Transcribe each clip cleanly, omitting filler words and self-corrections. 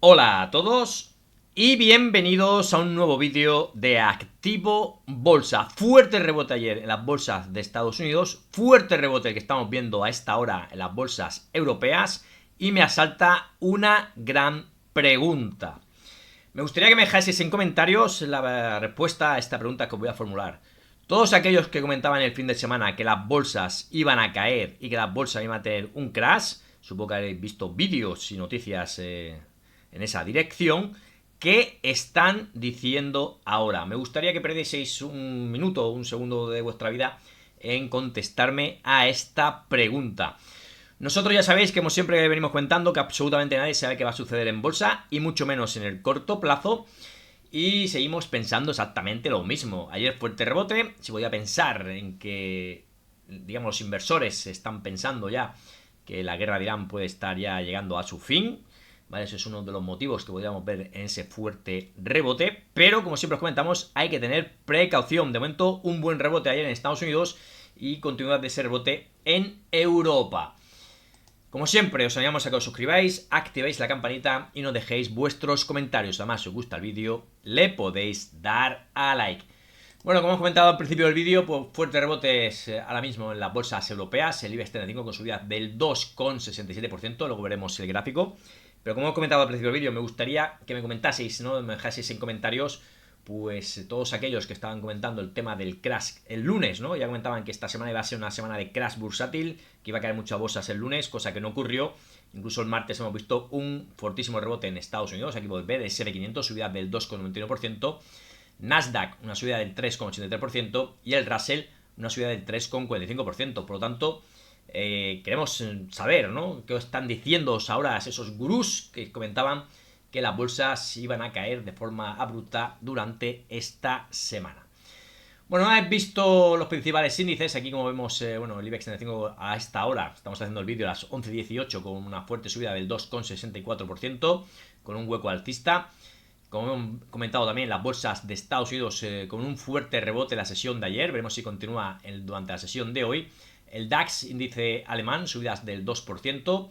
Hola a todos y bienvenidos a un nuevo vídeo de Activo Bolsa. Fuerte rebote ayer en las bolsas de Estados Unidos, fuerte rebote que estamos viendo a esta hora en las bolsas europeas y me asalta una gran pregunta. Me gustaría que me dejaseis en comentarios la respuesta a esta pregunta que os voy a formular. Todos aquellos que comentaban el fin de semana que las bolsas iban a caer y que las bolsas iban a tener un crash, supongo que habréis visto vídeos y noticias en esa dirección. ¿Qué están diciendo ahora? Me gustaría que perdieseis un minuto o un segundo de vuestra vida en contestarme a esta pregunta. Nosotros ya sabéis que como siempre venimos contando que absolutamente nadie sabe qué va a suceder en bolsa y mucho menos en el corto plazo. Y seguimos pensando exactamente lo mismo. Ayer fuerte rebote, se podía pensar en que, digamos, los inversores están pensando ya que la guerra de Irán puede estar ya llegando a su fin. ¿Vale? Eso es uno de los motivos que podríamos ver en ese fuerte rebote. Pero como siempre os comentamos, hay que tener precaución. De momento, un buen rebote ayer en Estados Unidos y continuidad de ese rebote en Europa. Como siempre, os animamos a que os suscribáis, activéis la campanita y nos dejéis vuestros comentarios. Además, si os gusta el vídeo, le podéis dar a like. Bueno, como hemos comentado al principio del vídeo, pues fuertes rebotes ahora mismo en las bolsas europeas, el IBEX 35 con subida del 2,67%, luego veremos el gráfico. Pero como he comentado al principio del vídeo, me gustaría que me comentaseis, ¿no? Me dejaseis en comentarios pues todos aquellos que estaban comentando el tema del crash el lunes, ¿no? Ya comentaban que esta semana iba a ser una semana de crash bursátil, que iba a caer muchas bolsas el lunes, cosa que no ocurrió. Incluso el martes hemos visto un fortísimo rebote en Estados Unidos, aquí podéis ver el S&P500 subida del 2,91%, Nasdaq una subida del 3,83% y el Russell una subida del 3,45%. Por lo tanto, queremos saber, ¿no? ¿Qué están diciendo ahora esos gurús que comentaban que las bolsas iban a caer de forma abrupta durante esta semana? Bueno, habéis visto los principales índices. Aquí, como vemos, bueno, el IBEX 35 a esta hora, estamos haciendo el vídeo a las 11:18 con una fuerte subida del 2,64%, con un hueco alcista. Como hemos comentado también, las bolsas de Estados Unidos con un fuerte rebote en la sesión de ayer. Veremos si continúa durante la sesión de hoy. El DAX, índice alemán, subidas del 2%.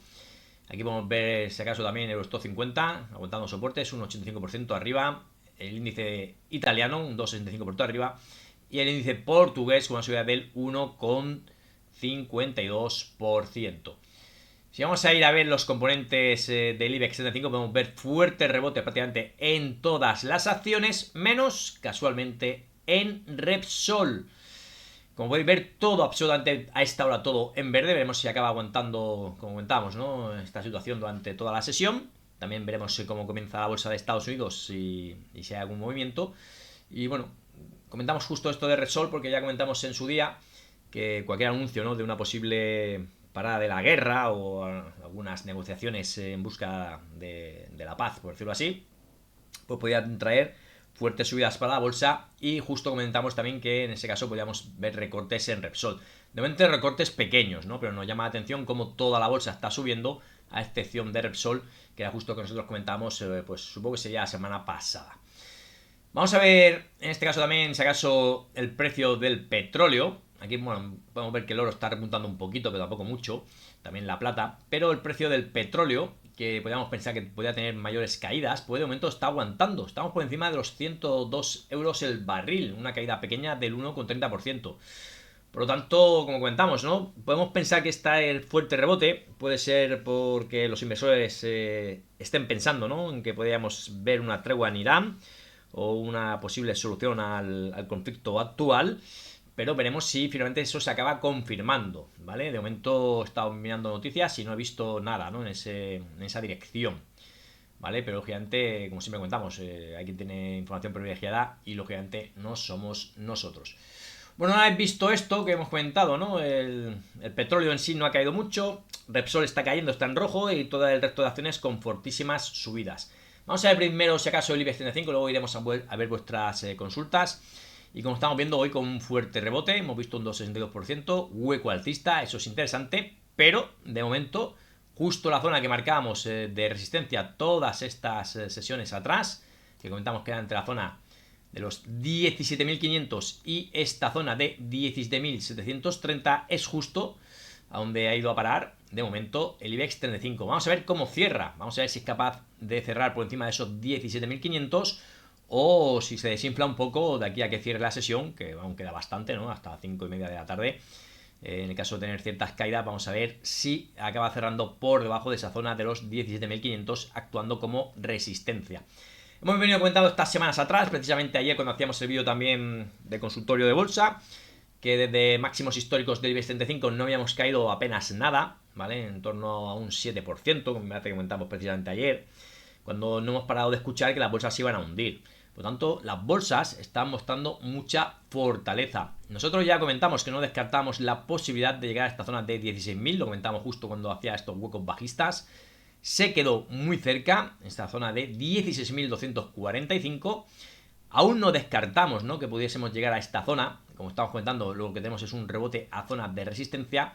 Aquí podemos ver, si acaso, también el Eurostoxx 50, aguantando soportes, un 85% arriba. El índice italiano, un 2,65% arriba. Y el índice portugués, con una subida del 1,52%. Si vamos a ir a ver los componentes del IBEX 35, podemos ver fuerte rebote prácticamente en todas las acciones, menos casualmente en Repsol. Como podéis ver, todo absolutamente a esta hora, todo en verde. Veremos si acaba aguantando, como comentábamos, ¿no?, esta situación durante toda la sesión. También veremos cómo comienza la bolsa de Estados Unidos y si hay algún movimiento. Y bueno, comentamos justo esto de Repsol porque ya comentamos en su día que cualquier anuncio, ¿no?, de una posible parada de la guerra o algunas negociaciones en busca de la paz, por decirlo así, pues podían traer fuertes subidas para la bolsa. Y justo comentamos también que en ese caso podíamos ver recortes en Repsol. De momento recortes pequeños, ¿no? Pero nos llama la atención cómo toda la bolsa está subiendo, a excepción de Repsol, que era justo que nosotros comentamos, pues supongo que sería la semana pasada. Vamos a ver, en este caso también, si acaso, el precio del petróleo. Aquí, bueno, podemos ver que el oro está repuntando un poquito, pero tampoco mucho. También la plata. Pero el precio del petróleo, que podríamos pensar que podría tener mayores caídas, pues de momento está aguantando. Estamos por encima de los 102 euros el barril. Una caída pequeña del 1,30%. Por lo tanto, como comentamos, ¿no?, podemos pensar que el fuerte rebote puede ser porque los inversores estén pensando, ¿no?, en que podríamos ver una tregua en Irán o una posible solución al conflicto actual. Pero veremos si finalmente eso se acaba confirmando, ¿vale? De momento he estado mirando noticias y no he visto nada, ¿no?, en esa dirección, ¿vale? Pero lógicamente, como siempre comentamos, hay quien tiene información privilegiada y lógicamente no somos nosotros. Bueno, ahora habéis visto esto que hemos comentado, ¿no? El petróleo en sí no ha caído mucho, Repsol está cayendo, está en rojo, y todo el resto de acciones con fortísimas subidas. Vamos a ver primero, si acaso, el IBEX 35, luego iremos a ver vuestras consultas. Y como estamos viendo hoy, con un fuerte rebote, hemos visto un 2,62%, hueco alcista, eso es interesante, pero de momento, justo la zona que marcábamos de resistencia todas estas sesiones atrás, que comentamos que era entre la zona de los 17.500 y esta zona de 17.730, es justo a donde ha ido a parar de momento el IBEX 35. Vamos a ver cómo cierra, vamos a ver si es capaz de cerrar por encima de esos 17.500 o si se desinfla un poco de aquí a que cierre la sesión, que aún queda bastante, ¿no? Hasta 5:30 de la tarde. En el caso de tener ciertas caídas, vamos a ver si acaba cerrando por debajo de esa zona de los 17.500, actuando como resistencia. Hemos venido comentando estas semanas atrás, precisamente ayer cuando hacíamos el vídeo también de consultorio de bolsa, que desde máximos históricos del IBEX 35 no habíamos caído apenas nada, ¿vale? En torno a un 7%, como me hace que comentamos precisamente ayer, cuando no hemos parado de escuchar que las bolsas se iban a hundir. Por lo tanto, las bolsas están mostrando mucha fortaleza. Nosotros ya comentamos que no descartamos la posibilidad de llegar a esta zona de 16.000, lo comentamos justo cuando hacía estos huecos bajistas. Se quedó muy cerca, en esta zona de 16.245. Aún no descartamos, ¿no?, que pudiésemos llegar a esta zona. Como estamos comentando, lo que tenemos es un rebote a zona de resistencia.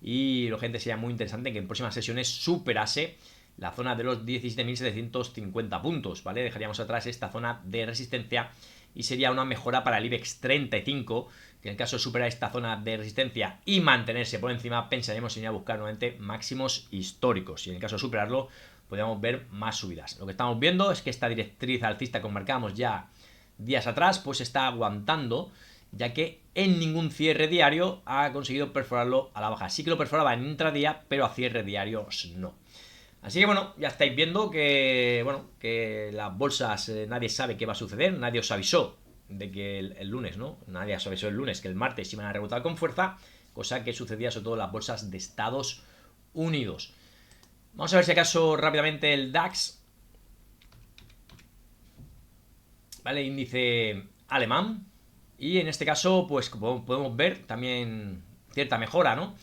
Y lo gente sería muy interesante que en próximas sesiones superase la zona de los 17.750 puntos, ¿vale? Dejaríamos atrás esta zona de resistencia y sería una mejora para el IBEX 35, que en el caso de superar esta zona de resistencia y mantenerse por encima, pensaríamos en ir a buscar nuevamente máximos históricos. Y en el caso de superarlo, podríamos ver más subidas. Lo que estamos viendo es que esta directriz alcista que marcábamos ya días atrás, pues está aguantando, ya que en ningún cierre diario ha conseguido perforarlo a la baja. Sí que lo perforaba en intradía, pero a cierre diarios no. Así que bueno, ya estáis viendo que, bueno, que las bolsas nadie sabe qué va a suceder, nadie os avisó de que el lunes, ¿no? Nadie os avisó el lunes que el martes iban a rebotar con fuerza, cosa que sucedía sobre todo en las bolsas de Estados Unidos. Vamos a ver si acaso rápidamente el DAX, ¿vale? Índice alemán. Y en este caso, pues como podemos ver, también cierta mejora, ¿no?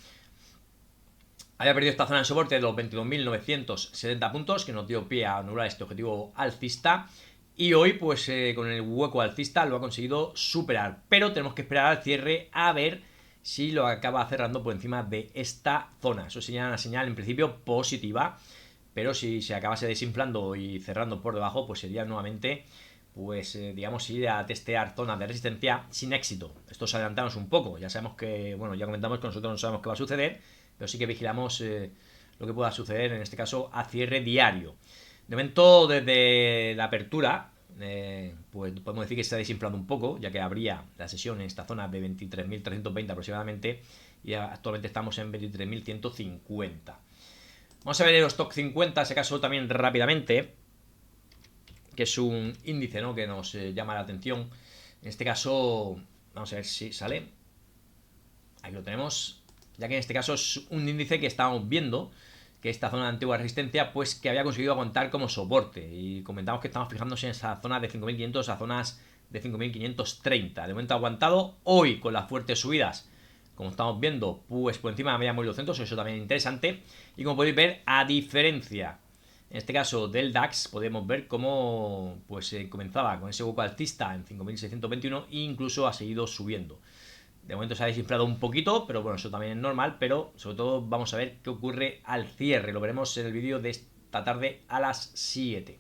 Había perdido esta zona de soporte de los 22.970 puntos, que nos dio pie a anular este objetivo alcista. Y hoy, pues con el hueco alcista lo ha conseguido superar. Pero tenemos que esperar al cierre a ver si lo acaba cerrando por encima de esta zona. Eso sería una señal en principio positiva. Pero si se acabase desinflando y cerrando por debajo, pues sería nuevamente, pues digamos, ir a testear zonas de resistencia sin éxito. Esto es adelantarnos un poco. Ya sabemos que, bueno, ya comentamos que nosotros no sabemos qué va a suceder, pero sí que vigilamos lo que pueda suceder, en este caso a cierre diario. De momento, desde la apertura, pues podemos decir que se está desinflando un poco, ya que habría la sesión en esta zona de 23.320 aproximadamente, y actualmente estamos en 23.150. Vamos a ver los Stock 50, si acaso también rápidamente, que es un índice, ¿no?, que nos llama la atención. En este caso, vamos a ver si sale. Aquí lo tenemos. Ya que en este caso es un índice que estábamos viendo, que esta zona de antigua resistencia, pues que había conseguido aguantar como soporte. Y comentamos que estamos fijándose en esa zona de 5.500 a zonas de 5.530. De momento ha aguantado. Hoy, con las fuertes subidas, como estamos viendo, pues por encima de la media móvil 200, eso también es interesante. Y como podéis ver, a diferencia, en este caso del DAX, podemos ver cómo pues comenzaba con ese hueco alcista en 5.621 e incluso ha seguido subiendo. De momento se ha desinflado un poquito, pero bueno, eso también es normal. Pero sobre todo vamos a ver qué ocurre al cierre. Lo veremos en el vídeo de esta tarde a las 7.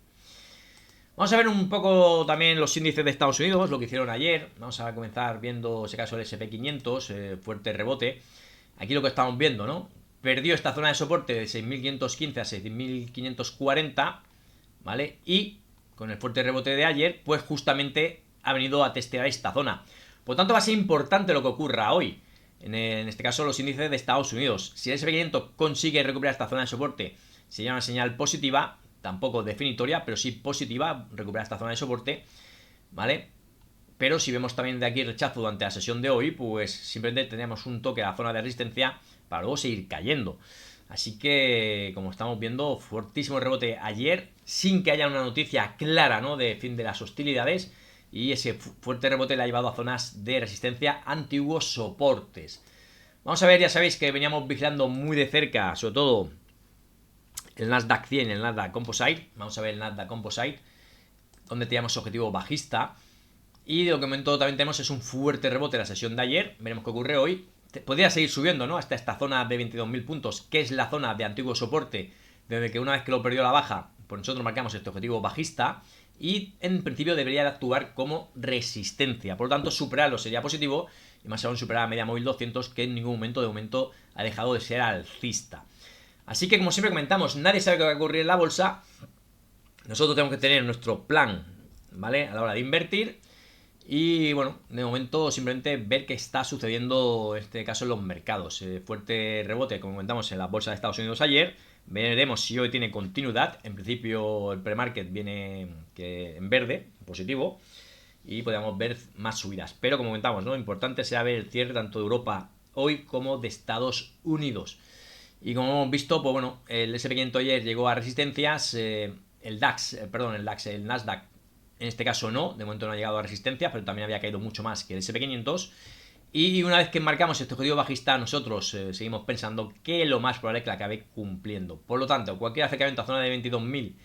Vamos a ver un poco también los índices de Estados Unidos, lo que hicieron ayer. Vamos a comenzar viendo, ese caso, el SP500, fuerte rebote. Aquí lo que estamos viendo, ¿no? Perdió esta zona de soporte de 6.515 a 6.540, ¿vale? Y con el fuerte rebote de ayer, pues justamente ha venido a testear esta zona. Por tanto, va a ser importante lo que ocurra hoy. En este caso, los índices de Estados Unidos. Si el SP500 consigue recuperar esta zona de soporte, sería una señal positiva, tampoco definitoria, pero sí positiva, recuperar esta zona de soporte, ¿vale? Pero si vemos también de aquí rechazo durante la sesión de hoy, pues simplemente tenemos un toque a la zona de resistencia para luego seguir cayendo. Así que, como estamos viendo, fuertísimo rebote ayer, sin que haya una noticia clara, ¿no?, de fin de las hostilidades. Y ese fuerte rebote le ha llevado a zonas de resistencia, antiguos soportes. Vamos a ver, ya sabéis que veníamos vigilando muy de cerca, sobre todo el Nasdaq 100, el Nasdaq Composite. Vamos a ver el Nasdaq Composite, donde teníamos objetivo bajista. Y de lo que momento también tenemos es un fuerte rebote en la sesión de ayer. Veremos qué ocurre hoy. Podría seguir subiendo, ¿no?, hasta esta zona de 22.000 puntos, que es la zona de antiguo soporte, desde que una vez que lo perdió a la baja, pues nosotros marcamos este objetivo bajista. Y en principio debería de actuar como resistencia. Por lo tanto, superarlo sería positivo y más aún superar a media móvil 200, que en ningún momento de momento ha dejado de ser alcista. Así que, como siempre comentamos, nadie sabe qué va a ocurrir en la bolsa. Nosotros tenemos que tener nuestro plan, ¿vale? A la hora de invertir. Y bueno, de momento simplemente ver qué está sucediendo en este caso en los mercados. Fuerte rebote, como comentamos, en la bolsa de Estados Unidos ayer. Veremos si hoy tiene continuidad. En principio el pre-market viene en verde, positivo. Y podríamos ver más subidas. Pero como comentamos, ¿no? Lo importante será ver el cierre tanto de Europa hoy como de Estados Unidos. Y como hemos visto, pues bueno, el SP500 ayer llegó a resistencias. El Nasdaq en este caso no, de momento no ha llegado a resistencia, pero también había caído mucho más que el SP500. Y una vez que marcamos este objetivo bajista, nosotros seguimos pensando que lo más probable es que la acabe cumpliendo. Por lo tanto, cualquier acercamiento a zona de 22.000,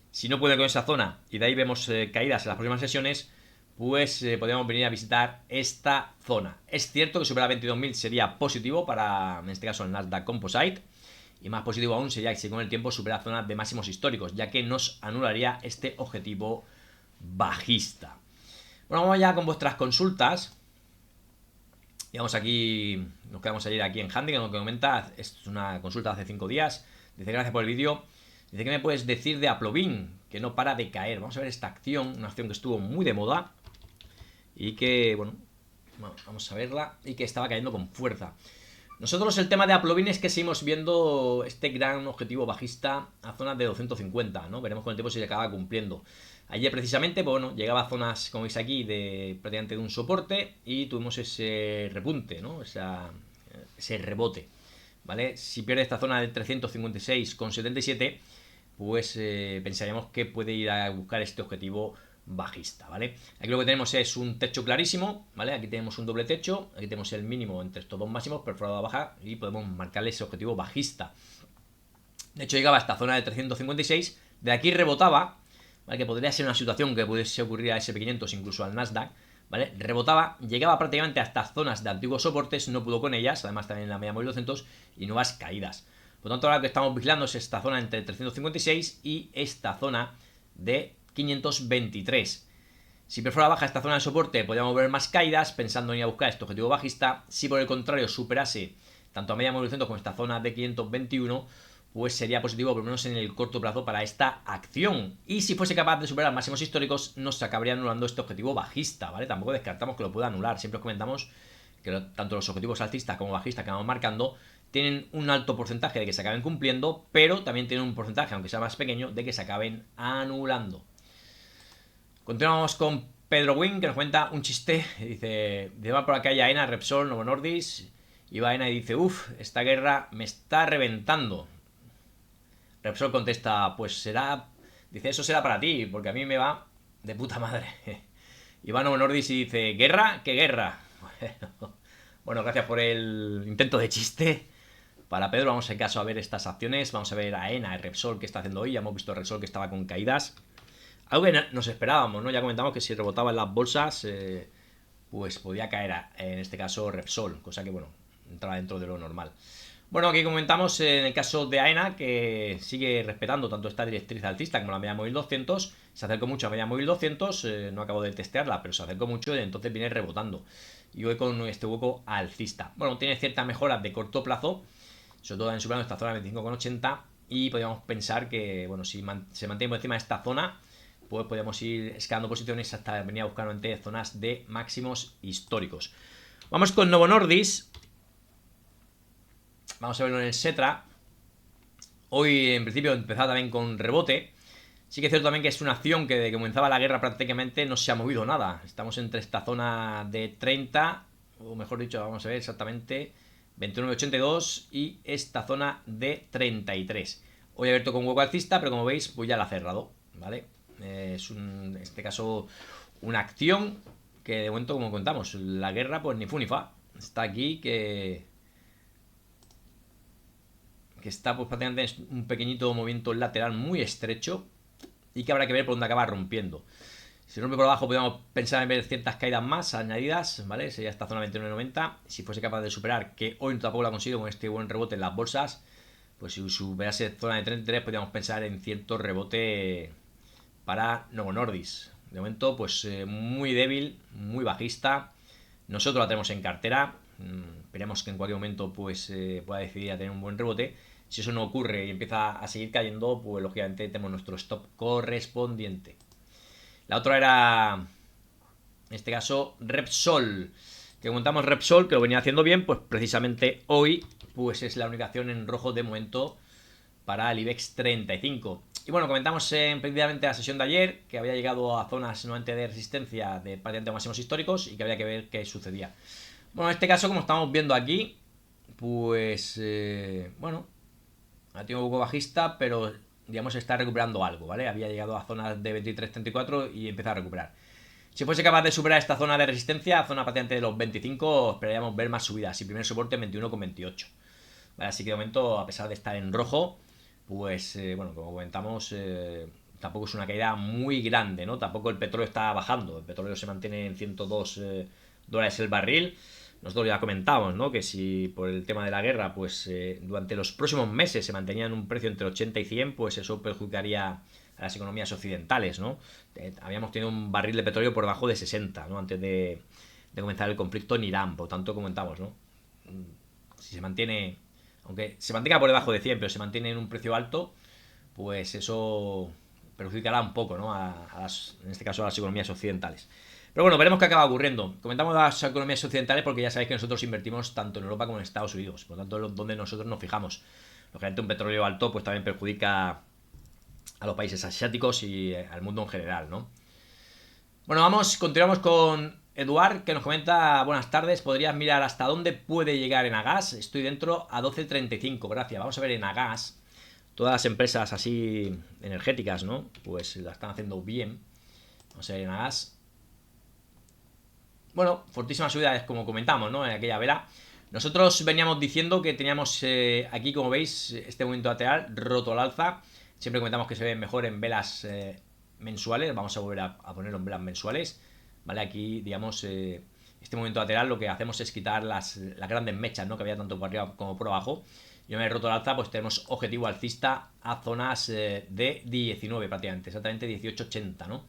si no puede con esa zona, y de ahí vemos caídas en las próximas sesiones, pues podríamos venir a visitar esta zona. Es cierto que superar 22.000 sería positivo para, en este caso, el Nasdaq Composite. Y más positivo aún sería que si con el tiempo supera zonas de máximos históricos, ya que nos anularía este objetivo bajista. Bueno, vamos ya con vuestras consultas. Y vamos aquí, nos quedamos ayer aquí en Handy, que nos comenta, es una consulta de hace 5 días. Dice, gracias por el vídeo. Dice, ¿qué me puedes decir de Aplovin? Que no para de caer. Vamos a ver esta acción, una acción que estuvo muy de moda y que, bueno, vamos a verla, y que estaba cayendo con fuerza. Nosotros el tema de Aplovin es que seguimos viendo este gran objetivo bajista a zonas de 250, ¿no? Veremos con el tiempo si se acaba cumpliendo. Ayer precisamente, pues bueno, llegaba a zonas, como veis aquí, de prácticamente de un soporte y tuvimos ese repunte, ¿no? Ese rebote, ¿vale? Si pierde esta zona de 356,77, pues pensaríamos que puede ir a buscar este objetivo bajista, ¿vale? Aquí lo que tenemos es un techo clarísimo, ¿vale? Aquí tenemos un doble techo, aquí tenemos el mínimo entre estos dos máximos, perforado a baja, y podemos marcarle ese objetivo bajista. De hecho, llegaba a esta zona de 356, de aquí rebotaba, ¿vale? Que podría ser una situación que pudiese ocurrir a SP500, incluso al Nasdaq, ¿vale? Rebotaba, llegaba prácticamente a estas zonas de antiguos soportes, no pudo con ellas, además también en la media móvil 200, y nuevas caídas. Por lo tanto, ahora lo que estamos vigilando es esta zona entre 356 y esta zona de 523. Si perfora baja esta zona de soporte, podríamos ver más caídas, pensando en ir a buscar este objetivo bajista. Si por el contrario superase tanto a media móvil 200 como esta zona de 521, pues sería positivo, por lo menos en el corto plazo, para esta acción. Y si fuese capaz de superar máximos históricos, nos acabaría anulando este objetivo bajista, ¿vale? Tampoco descartamos que lo pueda anular. Siempre os comentamos que tanto los objetivos alcistas como bajistas que vamos marcando tienen un alto porcentaje de que se acaben cumpliendo, pero también tienen un porcentaje, aunque sea más pequeño, de que se acaben anulando. Continuamos con Pedro Wing, que nos cuenta un chiste. Dice, va por acá hay AENA, Repsol, Novo Nordisk. Y va AENA y dice, uff, esta guerra me está reventando. Repsol contesta, pues será... Dice, eso será para ti, porque a mí me va de puta madre. Y va Novo Nordisk y dice, ¿guerra? ¿Qué guerra? Bueno, gracias por el intento de chiste. Para Pedro, vamos en caso a ver estas acciones. Vamos a ver a AENA, Repsol, que está haciendo hoy. Ya hemos visto a Repsol que estaba con caídas. Algo que nos esperábamos, ¿no? Ya comentamos que si rebotaba en las bolsas, pues podía caer en este caso Repsol, cosa que, bueno, entraba dentro de lo normal. Bueno, aquí comentamos en el caso de AENA, que sigue respetando tanto esta directriz alcista como la media móvil 200. Se acercó mucho a media móvil 200, no acabo de testearla, pero se acercó mucho y entonces viene rebotando. Y hoy con este hueco alcista. Bueno, tiene ciertas mejoras de corto plazo, sobre todo en superando esta zona de 25,80. Y podríamos pensar que, bueno, si se mantiene por encima de esta zona, pues podemos ir escalando posiciones hasta venir a buscar ante zonas de máximos históricos. Vamos con Novo Nordisk. Vamos a verlo en el Xetra. Hoy en principio empezaba también con rebote. Sí que es cierto también que es una acción que desde que comenzaba la guerra prácticamente no se ha movido nada. Estamos entre esta zona de 30, o mejor dicho, vamos a ver exactamente, 29,82 y esta zona de 33. Hoy he abierto con hueco alcista, pero como veis, pues ya la ha cerrado, ¿vale? Es en este caso una acción que de momento, como contamos, la guerra pues ni fu ni fa. Está aquí que está pues prácticamente en un pequeñito movimiento lateral muy estrecho y que habrá que ver por dónde acaba rompiendo. Si rompe por abajo podríamos pensar en ver ciertas caídas más añadidas, ¿vale? Sería esta zona 29,90. Si fuese capaz de superar, que hoy tampoco lo ha conseguido con este buen rebote en las bolsas, pues si superase zona de 33 podríamos pensar en cierto rebote para Novo Nordisk. De momento, pues muy débil, muy bajista. Nosotros la tenemos en cartera. Esperemos que en cualquier momento pues pueda decidir a tener un buen rebote. Si eso no ocurre y empieza a seguir cayendo, pues lógicamente tenemos nuestro stop correspondiente. La otra era, en este caso, Repsol. Que comentamos Repsol, que lo venía haciendo bien, pues precisamente hoy pues es la única acción en rojo de momento para el IBEX 35. Y bueno, comentamos precisamente la sesión de ayer, que había llegado a zonas nuevamente de resistencia de prácticamente máximos históricos y que había que ver qué sucedía. Bueno, en este caso, como estamos viendo aquí, pues bueno, ha tenido un poco bajista, pero digamos está recuperando algo, ¿vale? Había llegado a zonas de 23.34 y empieza a recuperar. Si fuese capaz de superar esta zona de resistencia, zona prácticamente de los 25, esperaríamos ver más subidas. Y primer soporte en 21,28. Vale, así que de momento, a pesar de estar en rojo, pues bueno, como comentamos, tampoco es una caída muy grande, ¿no? Tampoco el petróleo está bajando. El petróleo se mantiene en 102 dólares el barril. Nosotros ya comentamos, ¿no? Que si por el tema de la guerra, pues durante los próximos meses se mantenía en un precio entre 80 y 100, pues eso perjudicaría a las economías occidentales, ¿no? Habíamos tenido un barril de petróleo por debajo de 60, ¿no? Antes de comenzar el conflicto en Irán, por tanto comentamos, ¿no? Si se mantiene, aunque se mantenga por debajo de 100, pero se mantiene en un precio alto, pues eso perjudicará un poco, ¿no? En este caso a las economías occidentales. Pero bueno, veremos qué acaba ocurriendo. Comentamos las economías occidentales porque ya sabéis que nosotros invertimos tanto en Europa como en Estados Unidos. Por lo tanto, es donde nosotros nos fijamos. Lógicamente, un petróleo alto pues también perjudica a los países asiáticos y al mundo en general, ¿no? Bueno, continuamos con Eduard, que nos comenta, buenas tardes, ¿podrías mirar hasta dónde puede llegar en Agas? Estoy dentro a 12.35, gracias. Vamos a ver en Agas, todas las empresas así energéticas, ¿no? Pues la están haciendo bien. Vamos a ver en Agas. Bueno, fortísimas subidas, como comentamos, ¿no? En aquella vela. Nosotros veníamos diciendo que teníamos aquí, como veis, este movimiento lateral roto al alza. Siempre comentamos que se ve mejor en velas mensuales. Vamos a volver a ponerlo en velas mensuales. ¿Vale? Aquí, digamos, este movimiento lateral lo que hacemos es quitar las grandes mechas, ¿no? Que había tanto por arriba como por abajo. Y una vez roto al alza, pues tenemos objetivo alcista a zonas de 19 prácticamente, exactamente 18.80, ¿no?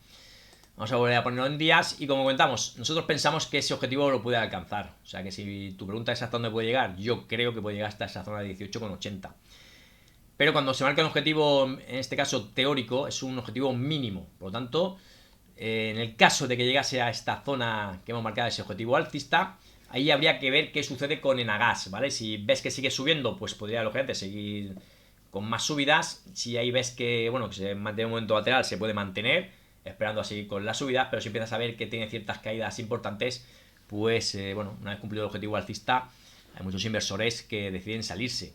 Vamos a volver a ponerlo en días y como comentamos, nosotros pensamos que ese objetivo lo puede alcanzar. O sea que si tu pregunta es hasta dónde puede llegar, yo creo que puede llegar hasta esa zona de 18,80. Pero cuando se marca un objetivo, en este caso teórico, es un objetivo mínimo. Por lo tanto, en el caso de que llegase a esta zona que hemos marcado, ese objetivo alcista, ahí habría que ver qué sucede con Enagas, ¿vale? Si ves que sigue subiendo, pues podría lógicamente seguir con más subidas. Si ahí ves que, bueno, que se mantiene un momento lateral, se puede mantener, esperando así con las subidas, pero si empiezas a ver que tiene ciertas caídas importantes, pues, bueno, una vez cumplido el objetivo alcista, hay muchos inversores que deciden salirse.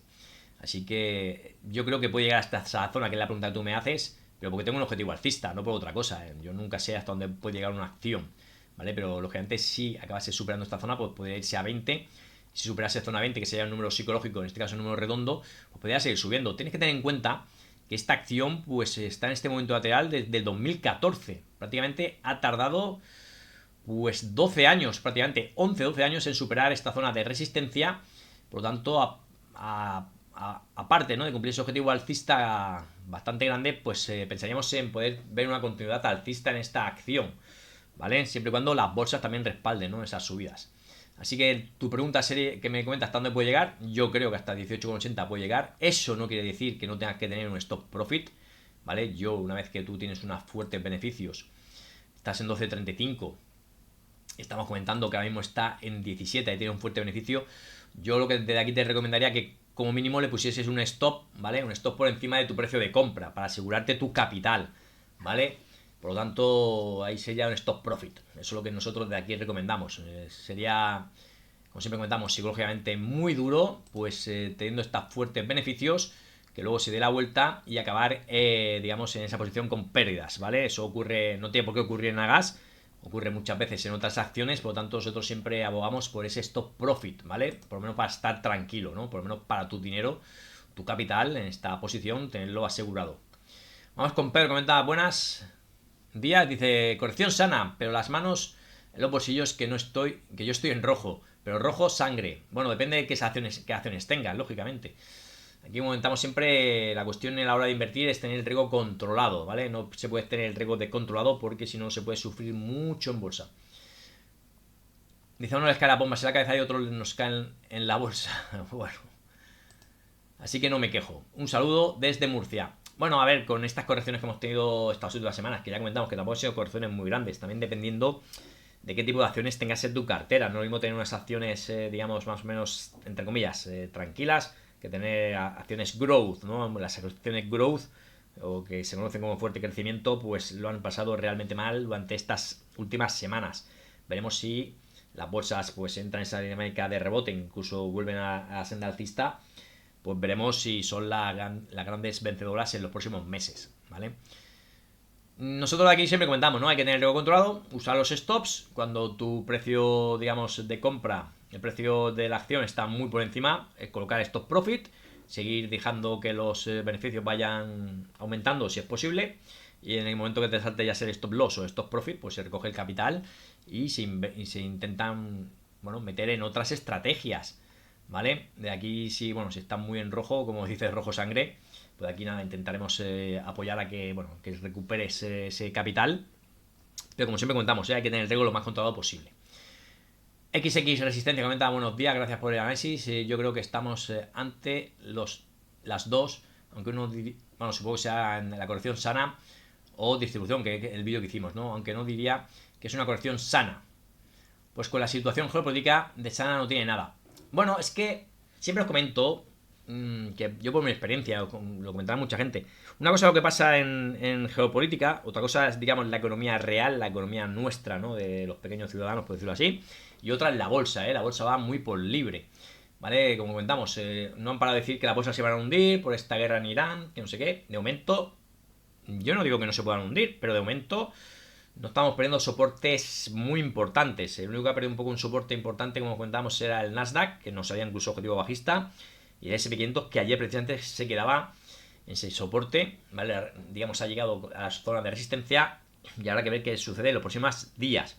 Así que yo creo que puede llegar hasta esa zona, que es la pregunta que tú me haces, pero porque tengo un objetivo alcista, no por otra cosa. Yo nunca sé hasta dónde puede llegar una acción, ¿vale? Pero lógicamente si acabase superando esta zona, pues podría irse a 20. Si superase zona 20, que sería un número psicológico, en este caso un número redondo, pues podría seguir subiendo. Tienes que tener en cuenta que esta acción pues está en este momento lateral desde el 2014. Prácticamente ha tardado pues 12 años, prácticamente 11-12 años en superar esta zona de resistencia. Por lo tanto, aparte, ¿no?, de cumplir ese objetivo alcista bastante grande, pues pensaríamos en poder ver una continuidad alcista en esta acción, ¿vale? Siempre y cuando las bolsas también respalden, ¿no?, esas subidas. Así que tu pregunta sería, que me comentas hasta dónde puede llegar, yo creo que hasta 18,80 puede llegar. Eso no quiere decir que no tengas que tener un stop profit, ¿vale? Yo, una vez que tú tienes unos fuertes beneficios, estás en 12.35, estamos comentando que ahora mismo está en 17 y tiene un fuerte beneficio, yo lo que desde aquí te recomendaría que como mínimo le pusieses un stop, ¿vale? Un stop por encima de tu precio de compra para asegurarte tu capital, ¿vale? Por lo tanto, ahí sería un stop profit. Eso es lo que nosotros de aquí recomendamos. Sería, como siempre comentamos, psicológicamente muy duro, pues teniendo estos fuertes beneficios, que luego se dé la vuelta y acabar, digamos, en esa posición con pérdidas, ¿vale? Eso ocurre, no tiene por qué ocurrir en Agas, ocurre muchas veces en otras acciones, por lo tanto nosotros siempre abogamos por ese stop profit, ¿vale? Por lo menos para estar tranquilo, ¿no? Por lo menos para tu dinero, tu capital en esta posición, tenerlo asegurado. Vamos con Pedro, comenta, buenas días, dice, corrección sana, pero las manos en los bolsillos que yo estoy en rojo, pero rojo sangre. Bueno, depende de qué acciones tengas, lógicamente. Aquí comentamos siempre la cuestión a la hora de invertir es tener el riesgo controlado, ¿vale? No se puede tener el riesgo descontrolado porque si no se puede sufrir mucho en bolsa. Dice, a uno les cae la bomba en la cabeza y a otro nos caen en la bolsa. Bueno, así que no me quejo. Un saludo desde Murcia. Bueno, a ver, con estas correcciones que hemos tenido estas últimas semanas, que ya comentamos que tampoco han sido correcciones muy grandes, también dependiendo de qué tipo de acciones tengas en tu cartera. No es lo mismo tener unas acciones, digamos, más o menos, entre comillas, tranquilas, que tener acciones growth, ¿no? Las acciones growth, o que se conocen como fuerte crecimiento, pues lo han pasado realmente mal durante estas últimas semanas. Veremos si las bolsas pues entran en esa dinámica de rebote, incluso vuelven a la senda alcista, pues veremos si son las grandes vencedoras en los próximos meses, ¿vale? Nosotros aquí siempre comentamos, ¿no? Hay que tener el riesgo controlado, usar los stops cuando tu precio, digamos, de compra, el precio de la acción está muy por encima, colocar stop profit, seguir dejando que los beneficios vayan aumentando si es posible, y en el momento que te salte ya ser stop loss o stop profit, pues se recoge el capital y se intentan, bueno, meter en otras estrategias, ¿vale? De aquí si, bueno, si está muy en rojo, como dice rojo sangre, pues aquí nada, intentaremos apoyar a que, bueno, que recupere ese capital. Pero como siempre comentamos, hay que tener el riesgo lo más controlado posible. XX Resistencia comenta, buenos días, gracias por el análisis. Yo creo que estamos ante las dos, aunque uno, bueno, supongo que sea en la corrección sana o distribución, que es el vídeo que hicimos, ¿no? Aunque no diría que es una corrección sana. Pues con la situación geopolítica de sana no tiene nada. Bueno, es que siempre os comento que yo por mi experiencia, lo comentará mucha gente, una cosa es lo que pasa en geopolítica, otra cosa es, digamos, la economía real, la economía nuestra, ¿no? De los pequeños ciudadanos, por decirlo así, y otra es la bolsa, ¿eh? La bolsa va muy por libre, ¿vale? Como comentamos, no han parado de decir que la bolsa se van a hundir por esta guerra en Irán, que no sé qué. De momento, yo no digo que no se puedan hundir, pero de momento no estamos perdiendo soportes muy importantes. El único que ha perdido un poco un soporte importante, como comentamos, era el Nasdaq, que nos había incluso objetivo bajista, y el SP500, que ayer precisamente se quedaba en ese soporte, ¿vale? Digamos, ha llegado a las zonas de resistencia y habrá que ver qué sucede en los próximos días,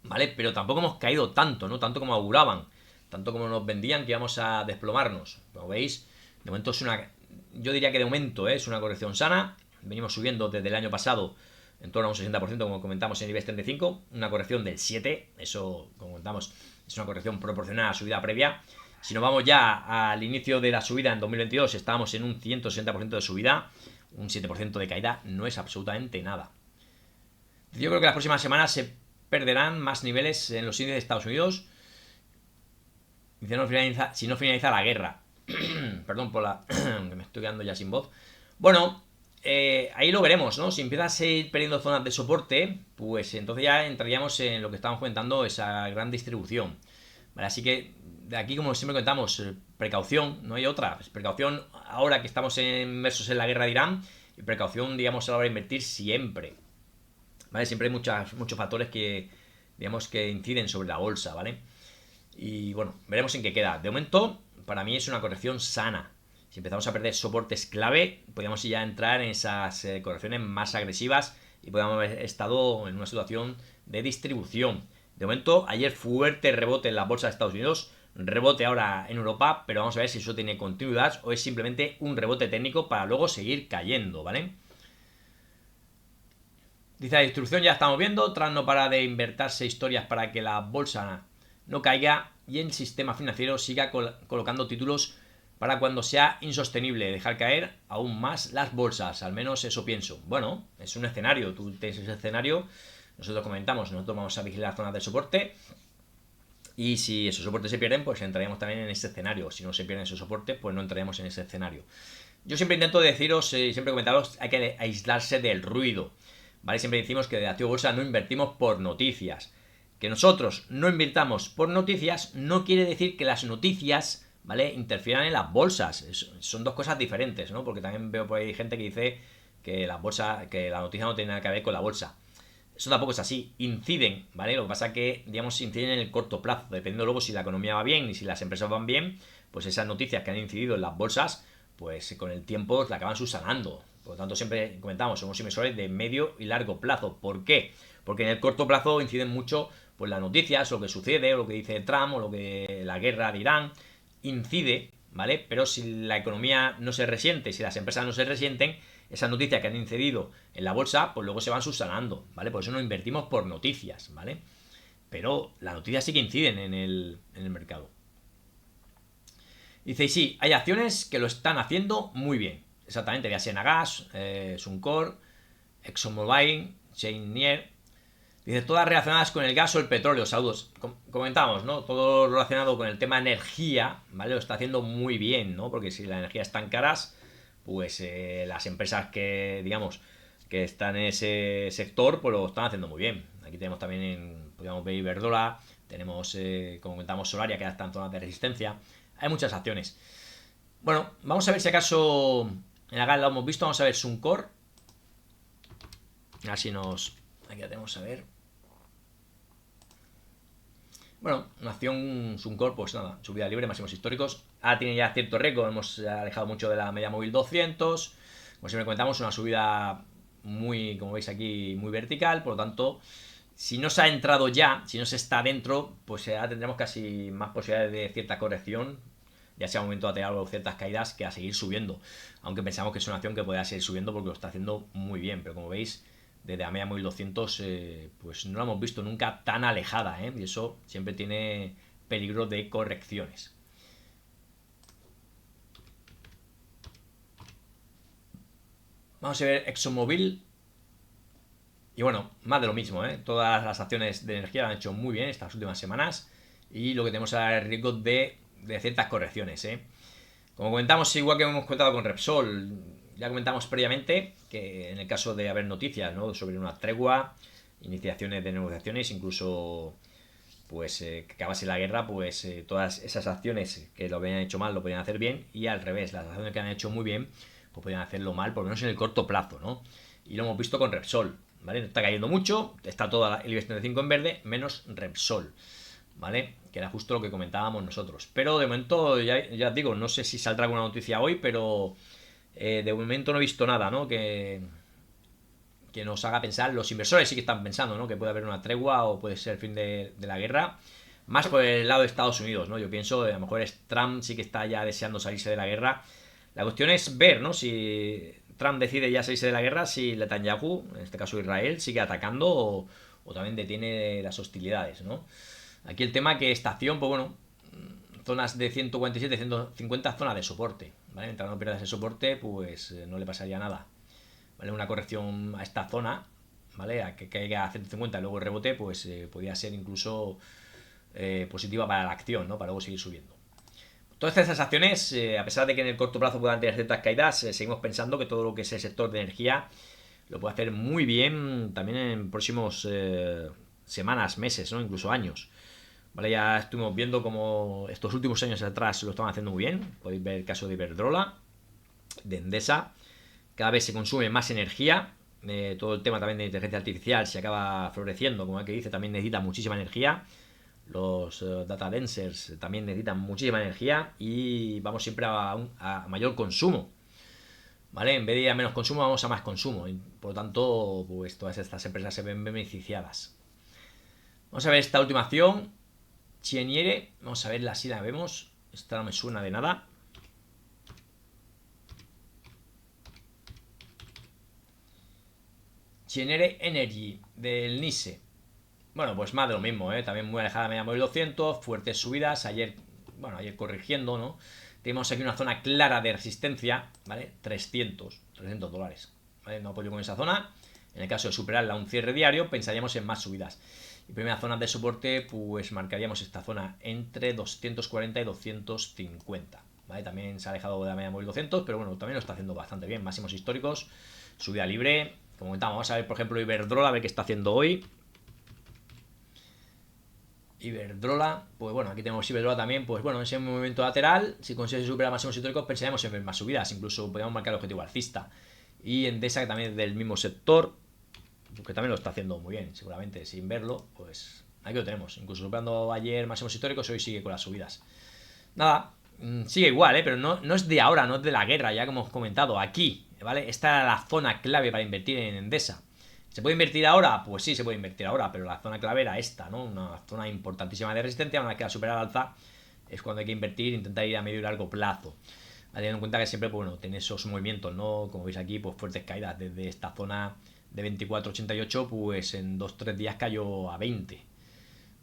¿vale? Pero tampoco hemos caído tanto, ¿no? Tanto como auguraban, tanto como nos vendían que íbamos a desplomarnos. Como veis, de momento es una... Yo diría que de momento es una corrección sana. Venimos subiendo desde el año pasado en torno a un 60%, como comentamos en IBEX 35, una corrección del 7%, eso, como comentamos, es una corrección proporcional a la subida previa. Si nos vamos ya al inicio de la subida en 2022, estábamos en un 160% de subida, un 7% de caída, no es absolutamente nada. Yo creo que las próximas semanas se perderán más niveles en los índices de Estados Unidos si no finaliza la guerra. Perdón por la... que me estoy quedando ya sin voz. Bueno, ahí lo veremos, ¿no? Si empieza a seguir perdiendo zonas de soporte, pues entonces ya entraríamos en lo que estábamos comentando, esa gran distribución, ¿vale? Así que de aquí, como siempre comentamos, precaución, no hay otra. Pues precaución ahora que estamos inmersos en la guerra de Irán, y precaución, digamos, a la hora de invertir siempre, ¿vale? Siempre hay muchos factores que, digamos, que inciden sobre la bolsa, ¿vale? Y bueno, veremos en qué queda. De momento, para mí es una corrección sana. Si empezamos a perder soportes clave, podríamos ya entrar en esas correcciones más agresivas y podríamos haber estado en una situación de distribución. De momento, ayer fuerte rebote en la bolsa de Estados Unidos, rebote ahora en Europa, pero vamos a ver si eso tiene continuidad o es simplemente un rebote técnico para luego seguir cayendo, ¿vale? Dice, la distribución ya estamos viendo, tras no para de invertirse historias para que la bolsa no caiga y el sistema financiero siga colocando títulos para cuando sea insostenible dejar caer aún más las bolsas, al menos eso pienso. Bueno, es un escenario, tú tienes ese escenario, nosotros comentamos, nosotros vamos a vigilar zonas de soporte y si esos soportes se pierden, pues entraríamos también en ese escenario. Si no se pierden esos soportes, pues no entraríamos en ese escenario. Yo siempre intento deciros, siempre comentaros, hay que aislarse del ruido, ¿vale? Siempre decimos que de Activo Bolsa no invertimos por noticias. Que nosotros no invirtamos por noticias no quiere decir que las noticias, ¿vale?, interfieran en las bolsas. Son dos cosas diferentes, ¿no? Porque también veo por ahí gente que dice que la noticia no tiene nada que ver con la bolsa. Eso tampoco es así. Inciden, ¿vale? Lo que pasa es que, digamos, inciden en el corto plazo. Dependiendo luego si la economía va bien y si las empresas van bien, pues esas noticias que han incidido en las bolsas, pues con el tiempo la acaban subsanando. Por lo tanto, siempre comentamos, somos inversores de medio y largo plazo. ¿Por qué? Porque en el corto plazo inciden mucho pues las noticias, lo que sucede, o lo que dice Trump, o lo que la guerra de Irán incide, ¿vale? Pero si la economía no se resiente, si las empresas no se resienten, esas noticias que han incidido en la bolsa, pues luego se van subsanando, ¿vale? Por eso no invertimos por noticias, ¿vale? pero las noticias sí que inciden en el mercado. Dice, y sí, hay acciones que lo están haciendo muy bien. Exactamente, ya sea Nagas, Suncor, ExxonMobil, Cheniere. Dice, todas relacionadas con el gas o el petróleo. Saludos. Comentamos, ¿no? Todo relacionado con el tema energía, ¿vale? Lo está haciendo muy bien, ¿no? Porque si la energía es tan caras, pues las empresas que, digamos, que están en ese sector, pues lo están haciendo muy bien. Aquí tenemos también, podríamos ver Iberdrola, tenemos, como comentamos, Solaria, que está en zonas de resistencia. Hay muchas acciones. Bueno, vamos a ver si acaso en la gala lo hemos visto. Vamos a ver Suncor. Así nos... Aquí la tenemos a ver. Bueno, una acción Suncor, pues nada, subida libre, máximos históricos. Ahora tiene ya cierto récord, hemos alejado mucho de la media móvil 200. Como siempre comentamos, una subida muy, como veis aquí, muy vertical. Por lo tanto, si no se ha entrado ya, si no se está dentro, pues ya tendremos casi más posibilidades de cierta corrección, ya sea momento de tener ciertas caídas, que a seguir subiendo. Aunque pensamos que es una acción que pueda seguir subiendo porque lo está haciendo muy bien. Pero como veis, desde la media móvil 200, pues no la hemos visto nunca tan alejada, y eso siempre tiene peligro de correcciones. Vamos a ver ExxonMobil. Y bueno, más de lo mismo, todas las acciones de energía lo han hecho muy bien estas últimas semanas. Y lo que tenemos es el riesgo de ciertas correcciones. Como comentamos, igual que hemos comentado con Repsol, ya comentamos previamente que en el caso de haber noticias, ¿no?, sobre una tregua, iniciaciones de negociaciones, incluso pues que acabase la guerra, pues todas esas acciones que lo habían hecho mal lo podían hacer bien, y al revés, las acciones que han hecho muy bien pues podían hacerlo mal, por lo menos en el corto plazo, ¿no? Y lo hemos visto con Repsol, ¿vale? No está cayendo mucho, está toda el IBEX 35 en verde, menos Repsol, ¿vale? Que era justo lo que comentábamos nosotros. Pero de momento, ya os digo, no sé si saldrá alguna noticia hoy, pero de momento no he visto nada, ¿no?, que nos haga pensar. Los inversores sí que están pensando, ¿no?, que puede haber una tregua o puede ser el fin de la guerra. Más por el lado de Estados Unidos, ¿no? Yo pienso, a lo mejor Trump sí que está ya deseando salirse de la guerra. La cuestión es ver, ¿no?, si Trump decide ya salirse de la guerra, si Netanyahu, en este caso Israel, sigue atacando o también detiene las hostilidades, ¿no? Aquí el tema que esta acción, pues bueno, zonas de 147, 150, zonas de soporte, ¿vale? Mientras no pierdas ese soporte, pues no le pasaría nada, ¿vale? Una corrección a esta zona, ¿vale?, a que caiga a 150 y luego el rebote, pues podría ser incluso positiva para la acción, ¿no?, para luego seguir subiendo. Todas estas acciones, a pesar de que en el corto plazo puedan tener ciertas caídas, seguimos pensando que todo lo que es el sector de energía lo puede hacer muy bien también en próximos semanas, meses, ¿no?, incluso años. Vale, ya estuvimos viendo como estos últimos años atrás lo estaban haciendo muy bien. Podéis ver el caso de Iberdrola, de Endesa. Cada vez se consume más energía. Todo el tema también de inteligencia artificial se acaba floreciendo, como el que dice, también necesita muchísima energía. Los data dancers también necesitan muchísima energía y vamos siempre a mayor consumo, ¿vale? En vez de ir a menos consumo, vamos a más consumo y por lo tanto, pues todas estas empresas se ven beneficiadas. Vamos a ver esta última acción, Cheniere. Vamos a verla si la vemos. Esta no me suena de nada. Cheniere Energy, del NISE. Bueno, pues más de lo mismo, también muy alejada de media móvil 200, fuertes subidas, ayer corrigiendo, ¿no? Tenemos aquí una zona clara de resistencia, ¿vale? 300 dólares, ¿vale? No apoyo con esa zona. En el caso de superarla a un cierre diario, pensaríamos en más subidas. Y primera zona de soporte, pues marcaríamos esta zona entre 240 y 250, ¿vale? También se ha alejado de la media móvil 200, pero bueno, también lo está haciendo bastante bien. Máximos históricos, subida libre. Como comentamos, vamos a ver, por ejemplo, Iberdrola, a ver qué está haciendo hoy. Iberdrola, pues bueno, aquí tenemos Iberdrola también, pues bueno, ese movimiento lateral, si consigue superar máximos históricos, pensaremos en ver más subidas, incluso podríamos marcar el objetivo alcista. Y Endesa, que también es del mismo sector, que también lo está haciendo muy bien, seguramente, sin verlo, pues aquí lo tenemos, incluso superando ayer máximos históricos, hoy sigue con las subidas. Nada, sigue igual, pero no es de ahora, no es de la guerra, ya como hemos comentado, aquí, ¿vale? Esta era la zona clave para invertir en Endesa. ¿Se puede invertir ahora? Pues sí, se puede invertir ahora, pero la zona clave era esta, ¿no? Una zona importantísima de resistencia. Una vez que la supera al alza es cuando hay que invertir, intentar ir a medio y largo plazo. Teniendo en cuenta que siempre, pues bueno, tiene esos movimientos, ¿no? Como veis aquí, pues fuertes caídas desde esta zona de 24,88, pues en 2-3 días cayó a 20.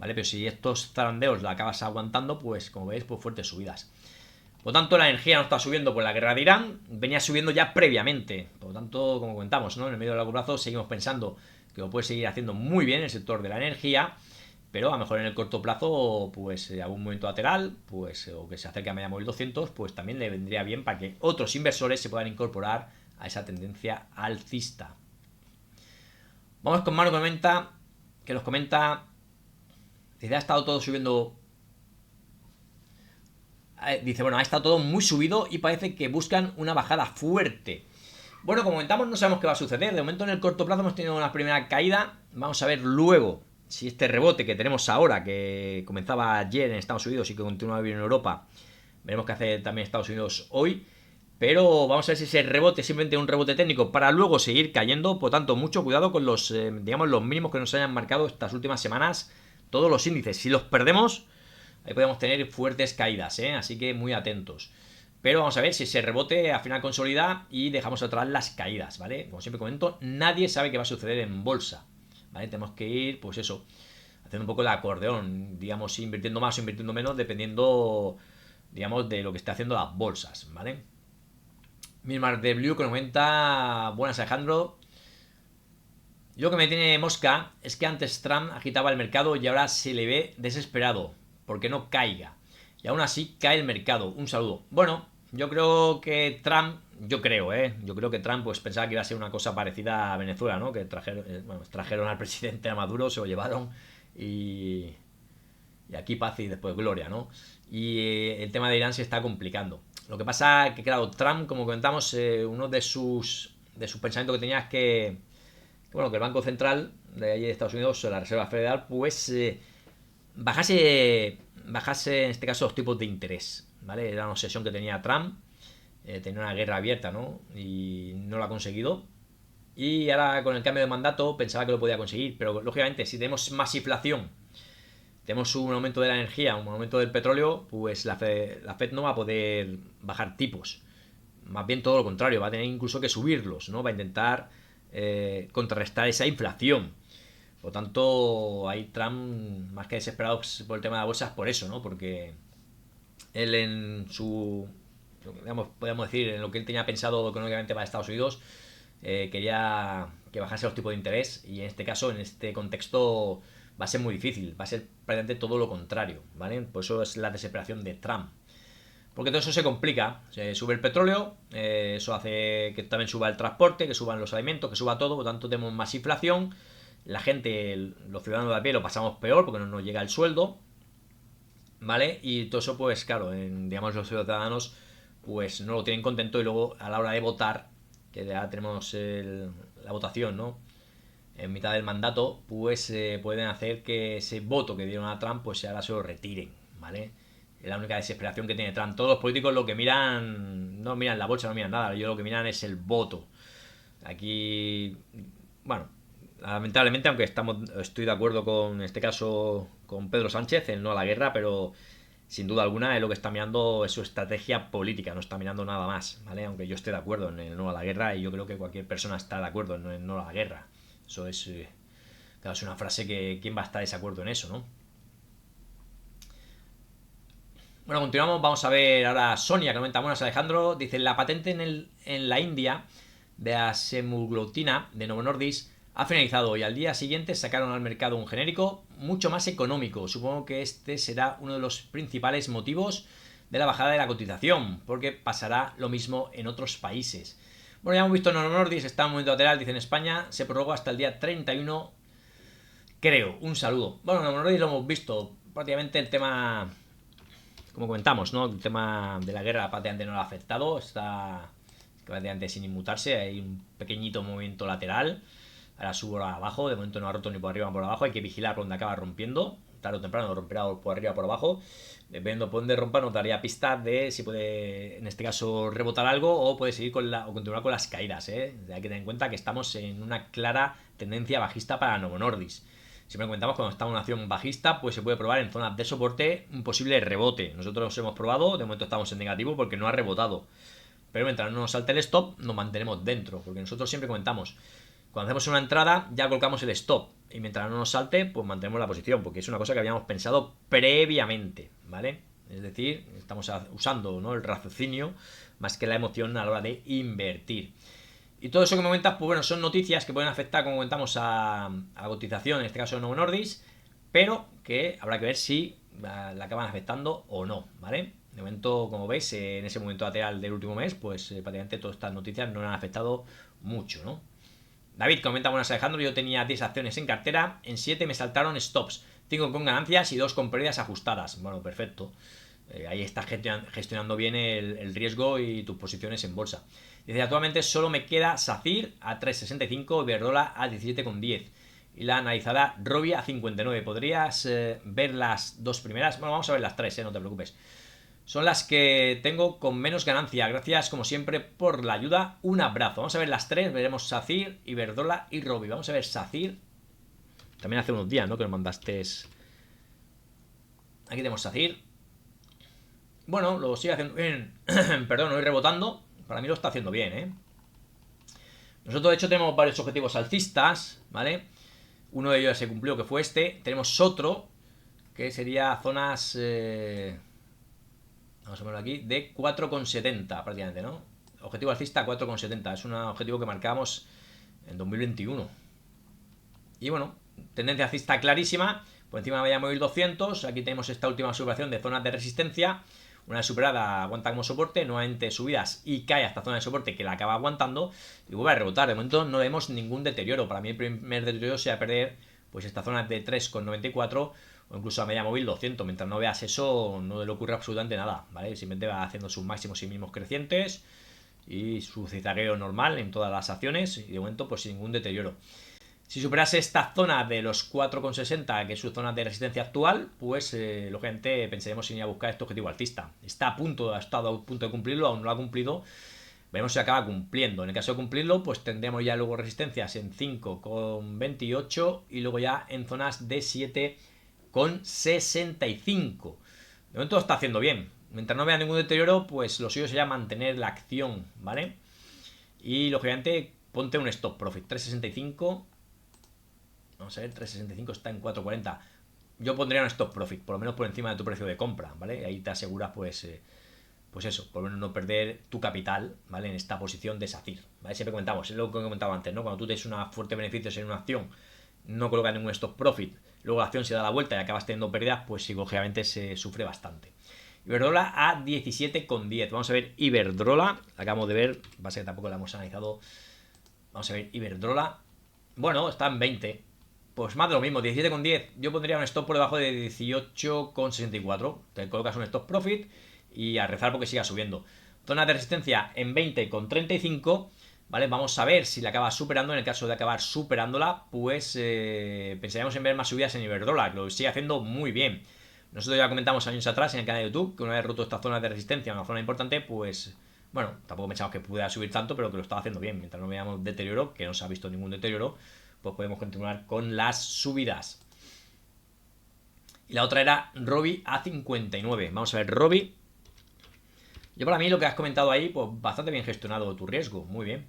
¿vale? Pero si estos zarandeos la acabas aguantando, pues como veis, pues fuertes subidas. Por lo tanto, la energía no está subiendo por la guerra de Irán, venía subiendo ya previamente. Por lo tanto, como comentamos, ¿no? En el medio de largo plazo seguimos pensando que lo puede seguir haciendo muy bien el sector de la energía, pero a lo mejor en el corto plazo, pues algún movimiento lateral, pues o que se acerque a media móvil 200, pues también le vendría bien para que otros inversores se puedan incorporar a esa tendencia alcista. Vamos con Manu que nos comenta, dice, ha estado todo subiendo. Dice, bueno, ha estado todo muy subido y parece que buscan una bajada fuerte. Bueno, como comentamos, no sabemos qué va a suceder. De momento, en el corto plazo hemos tenido una primera caída. Vamos a ver luego si este rebote que tenemos ahora, que comenzaba ayer en Estados Unidos y que continúa bien en Europa, veremos qué hace también Estados Unidos hoy. Pero vamos a ver si ese rebote es simplemente un rebote técnico para luego seguir cayendo. Por tanto, mucho cuidado con los, digamos, los mínimos que nos hayan marcado estas últimas semanas todos los índices. Si los perdemos, ahí podemos tener fuertes caídas, ¿eh? Así que muy atentos. Pero vamos a ver si ese rebote al final consolida y dejamos atrás las caídas, ¿vale? Como siempre comento, nadie sabe qué va a suceder en bolsa, ¿vale? Tenemos que ir, pues eso, haciendo un poco el acordeón, digamos, invirtiendo más o invirtiendo menos, dependiendo, digamos, de lo que esté haciendo las bolsas, ¿vale? Mirmar de Blue que comenta, buenas Alejandro. Yo lo que me tiene mosca es que antes Trump agitaba el mercado y ahora se le ve desesperado porque no caiga. Y aún así cae el mercado. Un saludo. Bueno, yo creo que Trump, yo creo que Trump pues pensaba que iba a ser una cosa parecida a Venezuela, ¿no? Que trajeron al presidente a Maduro, se lo llevaron y aquí paz y después gloria, ¿no? Y el tema de Irán se está complicando. Lo que pasa es que, claro, Trump, como comentamos, uno de sus pensamientos que tenía es que, bueno, que el Banco Central de allí de Estados Unidos, la Reserva Federal, pues bajase en este caso los tipos de interés, ¿vale? Era una obsesión que tenía Trump, tenía una guerra abierta, ¿no? Y no lo ha conseguido. Y ahora con el cambio de mandato pensaba que lo podía conseguir, pero lógicamente si tenemos más inflación, tenemos un aumento de la energía, un aumento del petróleo, pues la Fed no va a poder bajar tipos. Más bien todo lo contrario, va a tener incluso que subirlos, ¿no? Va a intentar contrarrestar esa inflación. Por lo tanto, hay Trump más que desesperado por el tema de las bolsas por eso, ¿no? Porque él en su, digamos, podemos decir, en lo que él tenía pensado económicamente para Estados Unidos, quería que bajase los tipos de interés y en este caso, en este contexto, va a ser muy difícil, va a ser prácticamente todo lo contrario, ¿vale? Por eso es la desesperación de Trump. Porque todo eso se complica, se sube el petróleo, eso hace que también suba el transporte, que suban los alimentos, que suba todo, por lo tanto tenemos más inflación, la gente, los ciudadanos de a pie lo pasamos peor porque no nos llega el sueldo, ¿vale? Y todo eso, pues claro, digamos los ciudadanos pues no lo tienen contento y luego a la hora de votar, que ya tenemos la votación, ¿no? En mitad del mandato, pues pueden hacer que ese voto que dieron a Trump, pues ahora se lo retiren, ¿vale? Es la única desesperación que tiene Trump. Todos los políticos lo que miran, no miran la bolsa, no miran nada, ellos lo que miran es el voto. Aquí, bueno, lamentablemente, aunque estoy de acuerdo con, en este caso, con Pedro Sánchez, en no a la guerra, pero sin duda alguna es lo que está mirando es su estrategia política, no está mirando nada más, ¿vale? Aunque yo esté de acuerdo en el no a la guerra y yo creo que cualquier persona está de acuerdo en el no a la guerra. Eso es, claro, es una frase que quién va a estar de desacuerdo en eso, ¿no? Bueno, continuamos, vamos a ver ahora Sonia, que comenta, buenas Alejandro, dice, la patente en la India de la semuglutina de Novo Nordisk ha finalizado y al día siguiente sacaron al mercado un genérico mucho más económico. Supongo que este será uno de los principales motivos de la bajada de la cotización, porque pasará lo mismo en otros países. Bueno, ya hemos visto Novo Nordisk, está en un momento lateral, dice en España, se prorroga hasta el día 31, creo. Un saludo. Bueno, Novo Nordisk lo hemos visto, prácticamente el tema, como comentamos, ¿no? El tema de la guerra prácticamente no lo ha afectado, está prácticamente sin inmutarse, hay un pequeñito movimiento lateral, ahora subo ahora abajo, de momento no ha roto ni por arriba ni por abajo, hay que vigilar por donde acaba rompiendo, tarde o temprano romperá por arriba o por abajo, dependiendo por donde rompa nos daría pistas de si puede, en este caso, rebotar algo o puede seguir o continuar con las caídas, ¿eh? Hay que tener en cuenta que estamos en una clara tendencia bajista para Novo Nordisk. Siempre comentamos cuando está en una acción bajista, pues se puede probar en zonas de soporte un posible rebote. Nosotros hemos probado, de momento estamos en negativo porque no ha rebotado. Pero mientras no nos salte el stop, nos mantenemos dentro. Porque nosotros siempre comentamos, cuando hacemos una entrada, ya colocamos el stop. Y mientras no nos salte, pues mantenemos la posición, porque es una cosa que habíamos pensado previamente, ¿vale? Es decir, estamos usando, ¿no?, el raciocinio más que la emoción a la hora de invertir. Y todo eso que me comentas, pues bueno, son noticias que pueden afectar, como comentamos, a la cotización, en este caso de Novo Nordisk, pero que habrá que ver si la acaban afectando o no, ¿vale? De momento, como veis, en ese momento lateral del último mes, pues prácticamente todas estas noticias no han afectado mucho, ¿no? David comenta: buenas, Alejandro, yo tenía 10 acciones en cartera, en 7 me saltaron stops, 5 con ganancias y 2 con pérdidas ajustadas. Bueno, perfecto. Ahí estás gestionando bien el riesgo y tus posiciones en bolsa. Dice: actualmente solo me queda SACIR a 3,65 y Verdola a 17,10 y la analizada Robi a 59. ¿Podrías ver las dos primeras? Bueno, vamos a ver las tres, no te preocupes. Son las que tengo con menos ganancia. Gracias, como siempre, por la ayuda. Un abrazo. Vamos a ver las tres. Veremos SACIR, Iberdrola y Robi. Vamos a ver SACIR. También hace unos días, ¿no?, que nos mandaste. Aquí tenemos SACIR. Bueno, lo sigue haciendo bien. Perdón, hoy rebotando. Para mí lo está haciendo bien, ¿eh? Nosotros, de hecho, tenemos varios objetivos alcistas, ¿vale? Uno de ellos se cumplió, que fue este. Tenemos otro, que sería zonas... vamos a ponerlo aquí, de 4,70 prácticamente, ¿no? Objetivo alcista 4,70. Es un objetivo que marcamos en 2021. Y bueno, tendencia alcista clarísima. Por encima de la media móvil 200. Aquí tenemos esta última superación de zonas de resistencia. Una vez superada, aguanta como soporte. Nuevamente subidas y cae hasta zona de soporte, que la acaba aguantando y vuelve a rebotar. De momento no vemos ningún deterioro. Para mí el primer deterioro sea perder pues esta zona de 3,94 o incluso a media móvil 200. Mientras no veas eso, no le ocurre absolutamente nada, ¿vale? Simplemente va haciendo sus máximos y mínimos crecientes y su cizarreo normal en todas las acciones, y de momento pues sin ningún deterioro. Si superase esta zona de los 4,60, que es su zona de resistencia actual, pues lógicamente pensaremos en ir a buscar este objetivo alcista. Está a punto, ha estado a punto de cumplirlo, aún no lo ha cumplido. Veremos si acaba cumpliendo. En el caso de cumplirlo, pues tendremos ya luego resistencias en 5,28 y luego ya en zonas de 7,65. De momento lo está haciendo bien. Mientras no vea ningún deterioro, pues lo suyo sería mantener la acción, ¿vale? Y lógicamente ponte un stop profit. 3,65. Vamos a ver, 3,65 está en 4,40. Yo pondría un stop profit, por lo menos por encima de tu precio de compra, ¿vale? Ahí te aseguras, pues eso, por lo menos no perder tu capital, ¿vale?, en esta posición de SACIR, ¿vale? Siempre comentamos, es lo que comentaba antes, ¿no? Cuando tú tienes una fuerte beneficios en una acción, no colocas ningún stop profit, luego la acción se da la vuelta y acabas teniendo pérdidas, pues psicológicamente se sufre bastante. Iberdrola a 17,10. Vamos a ver Iberdrola, acabamos de ver, va a ser que tampoco la hemos analizado. Vamos a ver Iberdrola. Bueno, está en 20. Pues más de lo mismo, 17,10. Yo pondría un stop por debajo de 18,64. Te colocas un stop profit y a rezar porque siga subiendo. Zona de resistencia en 20,35. ¿Vale? Vamos a ver si la acaba superando. En el caso de acabar superándola, pues pensaríamos en ver más subidas en Iberdrola, que lo sigue haciendo muy bien. Nosotros ya comentamos años atrás en el canal de YouTube que una vez roto esta zona de resistencia, una zona importante, pues bueno, tampoco pensamos que pudiera subir tanto, pero que lo estaba haciendo bien. Mientras no veamos deterioro, que no se ha visto ningún deterioro, pues podemos continuar con las subidas. Y la otra era Robi a 59. Vamos a ver Robi. Yo, para mí, lo que has comentado ahí, pues bastante bien gestionado tu riesgo, muy bien.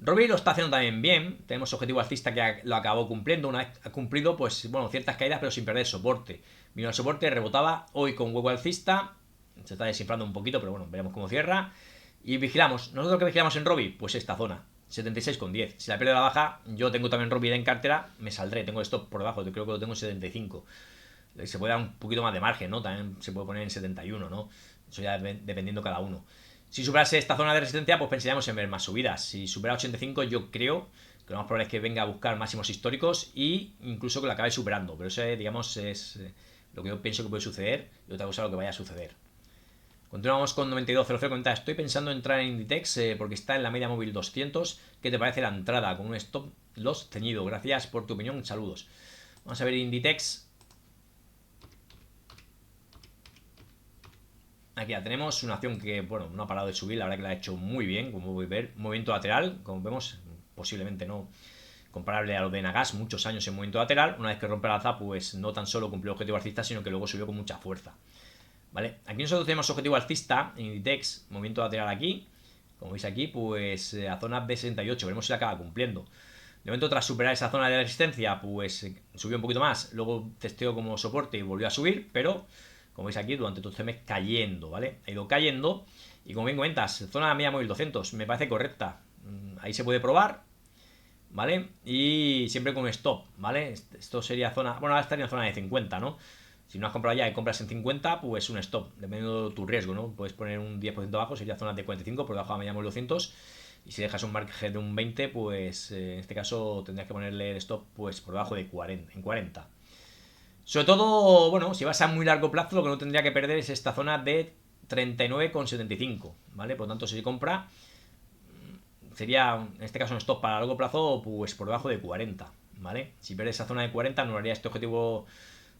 Robi lo está haciendo también bien. Tenemos objetivo alcista que lo acabó cumpliendo. Una vez ha cumplido, pues bueno, ciertas caídas, pero sin perder soporte. Vino al soporte, rebotaba. Hoy con huevo alcista. Se está desinflando un poquito, pero bueno, veremos cómo cierra. Y vigilamos. ¿Nosotros qué vigilamos en Robi? Pues esta zona, 76,10. Si la pierde la baja, yo tengo también Robi en cartera, me saldré. Tengo el stop por debajo, yo creo que lo tengo en 75. Se puede dar un poquito más de margen, ¿no? También se puede poner en 71, ¿no? Eso ya dependiendo cada uno. Si superase esta zona de resistencia, pues pensaríamos en ver más subidas. Si supera 85, yo creo que lo más probable es que venga a buscar máximos históricos e incluso que lo acabe superando. Pero eso, digamos, es lo que yo pienso que puede suceder y otra cosa lo que vaya a suceder. Continuamos con 9200. Comenta: estoy pensando en entrar en Inditex porque está en la media móvil 200. ¿Qué te parece la entrada con un stop loss ceñido? Gracias por tu opinión, saludos. Vamos a ver Inditex. Aquí ya tenemos una acción que, bueno, no ha parado de subir. La verdad que la ha hecho muy bien, como podéis ver. Movimiento lateral, como vemos, posiblemente no comparable a lo de Nagas, muchos años en movimiento lateral. Una vez que rompe la alza, pues no tan solo cumplió el objetivo alcista, sino que luego subió con mucha fuerza. ¿Vale? Aquí nosotros tenemos objetivo alcista en Inditex, movimiento lateral aquí. Como veis aquí, pues a zonas B68. Veremos si la acaba cumpliendo. De momento, tras superar esa zona de resistencia, pues subió un poquito más. Luego testeó como soporte y volvió a subir, pero como veis aquí, durante todo este mes cayendo, ¿vale? Ha ido cayendo. Y como bien comentas, zona media móvil 200, me parece correcta. Ahí se puede probar, ¿vale? Y siempre con stop, ¿vale? Esto sería zona... Bueno, ahora estaría en zona de 50, ¿no? Si no has comprado ya y compras en 50, pues un stop, dependiendo de tu riesgo, ¿no? Puedes poner un 10% abajo, sería zona de 45, por debajo de la media móvil 200. Y si dejas un margen de un 20, pues en este caso tendrías que ponerle el stop pues por debajo de 40, en 40. Sobre todo, bueno, si vas a muy largo plazo, lo que no tendría que perder es esta zona de 39,75, ¿vale? Por lo tanto, si compra, sería en este caso un stop para largo plazo, pues por debajo de 40, ¿vale? Si pierde esa zona de 40, no haría este objetivo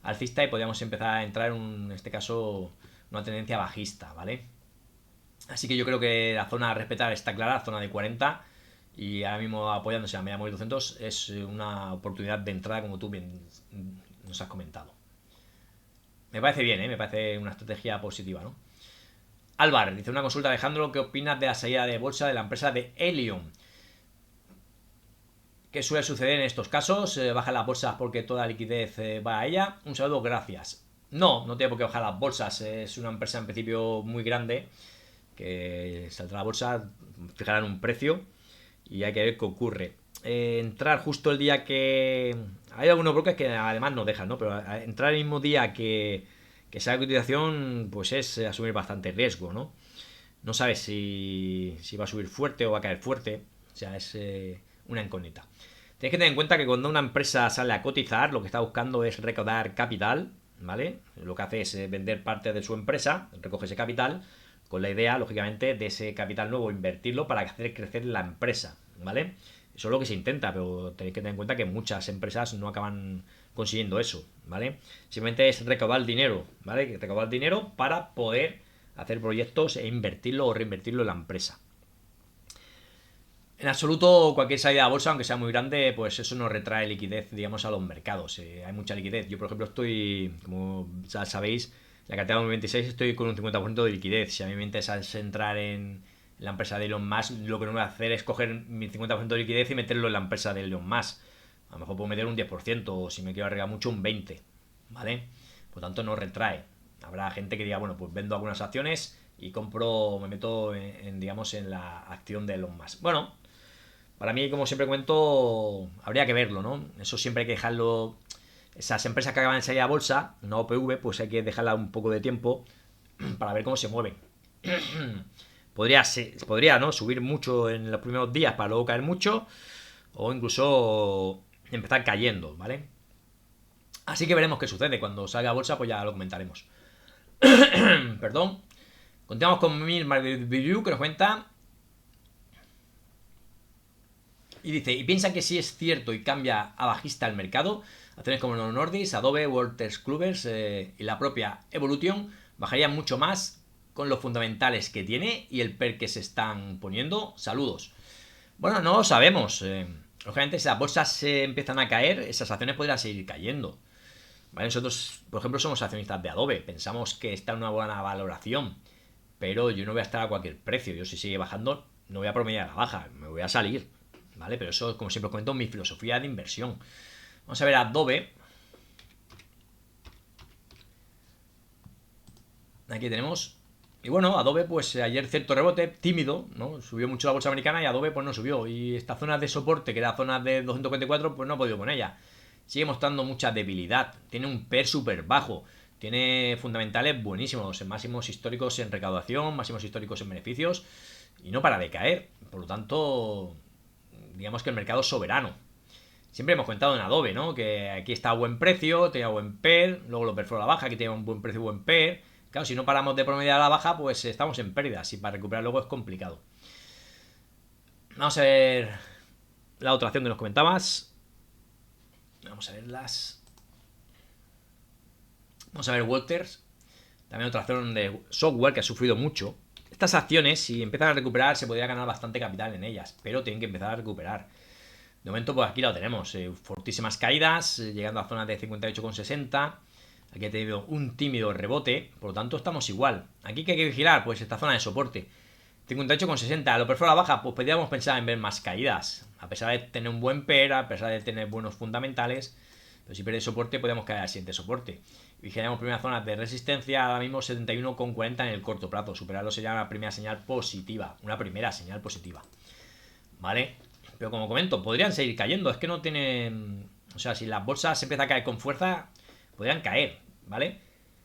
alcista y podríamos empezar a entrar en este caso, una tendencia bajista, ¿vale? Así que yo creo que la zona a respetar está clara, la zona de 40, y ahora mismo apoyándose a media móvil 200 es una oportunidad de entrada, como tú bien nos has comentado. Me parece bien, ¿eh? Me parece una estrategia positiva, ¿no? Álvaro dice una consulta, Alejandro, ¿qué opinas de la salida de bolsa de la empresa de Helium? ¿Qué suele suceder en estos casos? ¿Bajan las bolsas porque toda la liquidez va a ella? Un saludo, gracias. No, no tiene por qué bajar las bolsas, es una empresa en principio muy grande que saldrá a la bolsa, fijarán un precio y hay que ver qué ocurre. Entrar justo el día que... Hay algunos brokers que además no dejan, ¿no? Pero entrar el mismo día que sale la cotización, pues es asumir bastante riesgo, ¿no? No sabes si va a subir fuerte o va a caer fuerte. O sea, es una incógnita. Tienes que tener en cuenta que cuando una empresa sale a cotizar, lo que está buscando es recaudar capital, ¿vale? Lo que hace es vender parte de su empresa, recoge ese capital, con la idea, lógicamente, de ese capital nuevo invertirlo para hacer crecer la empresa, ¿vale? Eso es lo que se intenta, pero tenéis que tener en cuenta que muchas empresas no acaban consiguiendo eso, ¿vale? Simplemente es recaudar dinero, ¿vale? Recaudar dinero para poder hacer proyectos e invertirlo o reinvertirlo en la empresa. En absoluto, cualquier salida a bolsa, aunque sea muy grande, pues eso no retrae liquidez, digamos, a los mercados. Hay mucha liquidez. Yo, por ejemplo, estoy, como ya sabéis, la cartera de 26 estoy con un 50% de liquidez. Si a mí me interesa entrar en la empresa de Elon Musk, lo que no voy a hacer es coger mi 50% de liquidez y meterlo en la empresa de Elon Musk. A lo mejor puedo meter un 10% o si me quiero arriesgar mucho un 20%, ¿vale? Por lo tanto, no retrae. Habrá gente que diga, bueno, pues vendo algunas acciones y compro, me meto digamos, en la acción de Elon Musk. Bueno, para mí, como siempre cuento, habría que verlo, ¿no? Eso siempre hay que dejarlo. Esas empresas que acaban de salir a bolsa, una OPV, pues hay que dejarla un poco de tiempo para ver cómo se mueven. Podría, ¿no? Subir mucho en los primeros días para luego caer mucho, o incluso empezar cayendo, ¿vale? Así que veremos qué sucede. Cuando salga a bolsa, pues ya lo comentaremos. Perdón. Continuamos con Mil Review, que nos cuenta. Y dice, y piensa que si es cierto y cambia a bajista el mercado, acciones como Novo Nordisk, Adobe, Wolters Kluwer y la propia Evolution bajarían mucho más con los fundamentales que tiene y el PER que se están poniendo. Saludos. Bueno, no lo sabemos. Lógicamente, si las bolsas se empiezan a caer, esas acciones podrían seguir cayendo. ¿Vale? Nosotros, por ejemplo, somos accionistas de Adobe. Pensamos que está en una buena valoración. Pero yo no voy a estar a cualquier precio. Yo si sigue bajando, no voy a promediar la baja. Me voy a salir. ¿Vale? Pero eso, como siempre comento, mi filosofía de inversión. Vamos a ver Adobe. Aquí tenemos. Y bueno, Adobe, pues ayer cierto rebote, tímido, ¿no? Subió mucho la bolsa americana y Adobe pues no subió. Y esta zona de soporte, que era zona de 244, pues no ha podido con ella. Sigue mostrando mucha debilidad. Tiene un PER súper bajo. Tiene fundamentales buenísimos, en máximos históricos en recaudación, máximos históricos en beneficios. Y no para de caer. Por lo tanto, digamos que el mercado es soberano. Siempre hemos contado en Adobe, ¿no? Que aquí está a buen precio, tenía buen PER, luego lo perfora a la baja, aquí tiene un buen precio y buen PER. Claro, si no paramos de promediar a la baja, pues estamos en pérdidas y para recuperar luego es complicado. Vamos a ver la otra acción que nos comentabas. Vamos a verlas. Vamos a ver Wolters. También otra acción de software que ha sufrido mucho. Estas acciones, si empiezan a recuperar, se podría ganar bastante capital en ellas, pero tienen que empezar a recuperar. De momento, pues aquí lo tenemos. Fortísimas caídas, llegando a zonas de 58,60. Aquí ha tenido un tímido rebote, por lo tanto estamos igual. Aquí que hay que vigilar, pues esta zona de soporte. 58,60. Lo perfora baja, pues podríamos pensar en ver más caídas. A pesar de tener un buen PER, a pesar de tener buenos fundamentales, pero si pierde soporte, podemos caer al siguiente soporte. Vigilaremos primera zona de resistencia, ahora mismo 71,40 en el corto plazo. Superarlo sería una primera señal positiva. Una primera señal positiva. ¿Vale? Pero como comento, podrían seguir cayendo. Es que no tienen... O sea, si las bolsas se empiezan a caer con fuerza, podrían caer, ¿vale?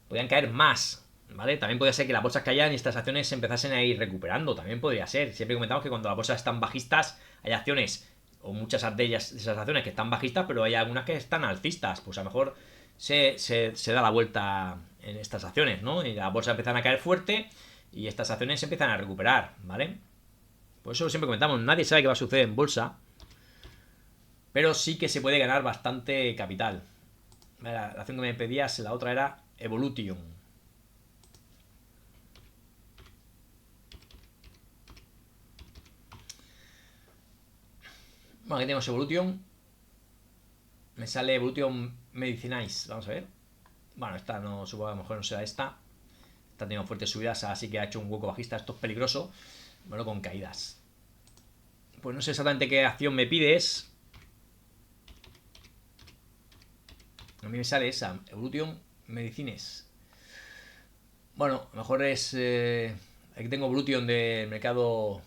Podrían caer más, ¿vale? También podría ser que las bolsas cayeran y estas acciones se empezasen a ir recuperando. También podría ser. Siempre comentamos que cuando las bolsas están bajistas, hay acciones, o muchas de ellas, esas acciones que están bajistas, pero hay algunas que están alcistas. Pues a lo mejor se da la vuelta en estas acciones, ¿no? Y las bolsas empiezan a caer fuerte y estas acciones se empiezan a recuperar, ¿vale? Por eso siempre comentamos, nadie sabe qué va a suceder en bolsa, pero sí que se puede ganar bastante capital. La acción que me pedías, la otra era Evolution. Bueno, aquí tenemos Evolution. Me sale Evolution Medicinize. Vamos a ver. Bueno, esta no, supongo que a lo mejor no será esta. Está teniendo fuertes subidas, así que ha hecho un hueco bajista. Esto es peligroso. Bueno, con caídas. Pues no sé exactamente qué acción me pides. A mí me sale esa, Evolution Medicines. Bueno, a lo mejor es... aquí tengo Evolution del mercado...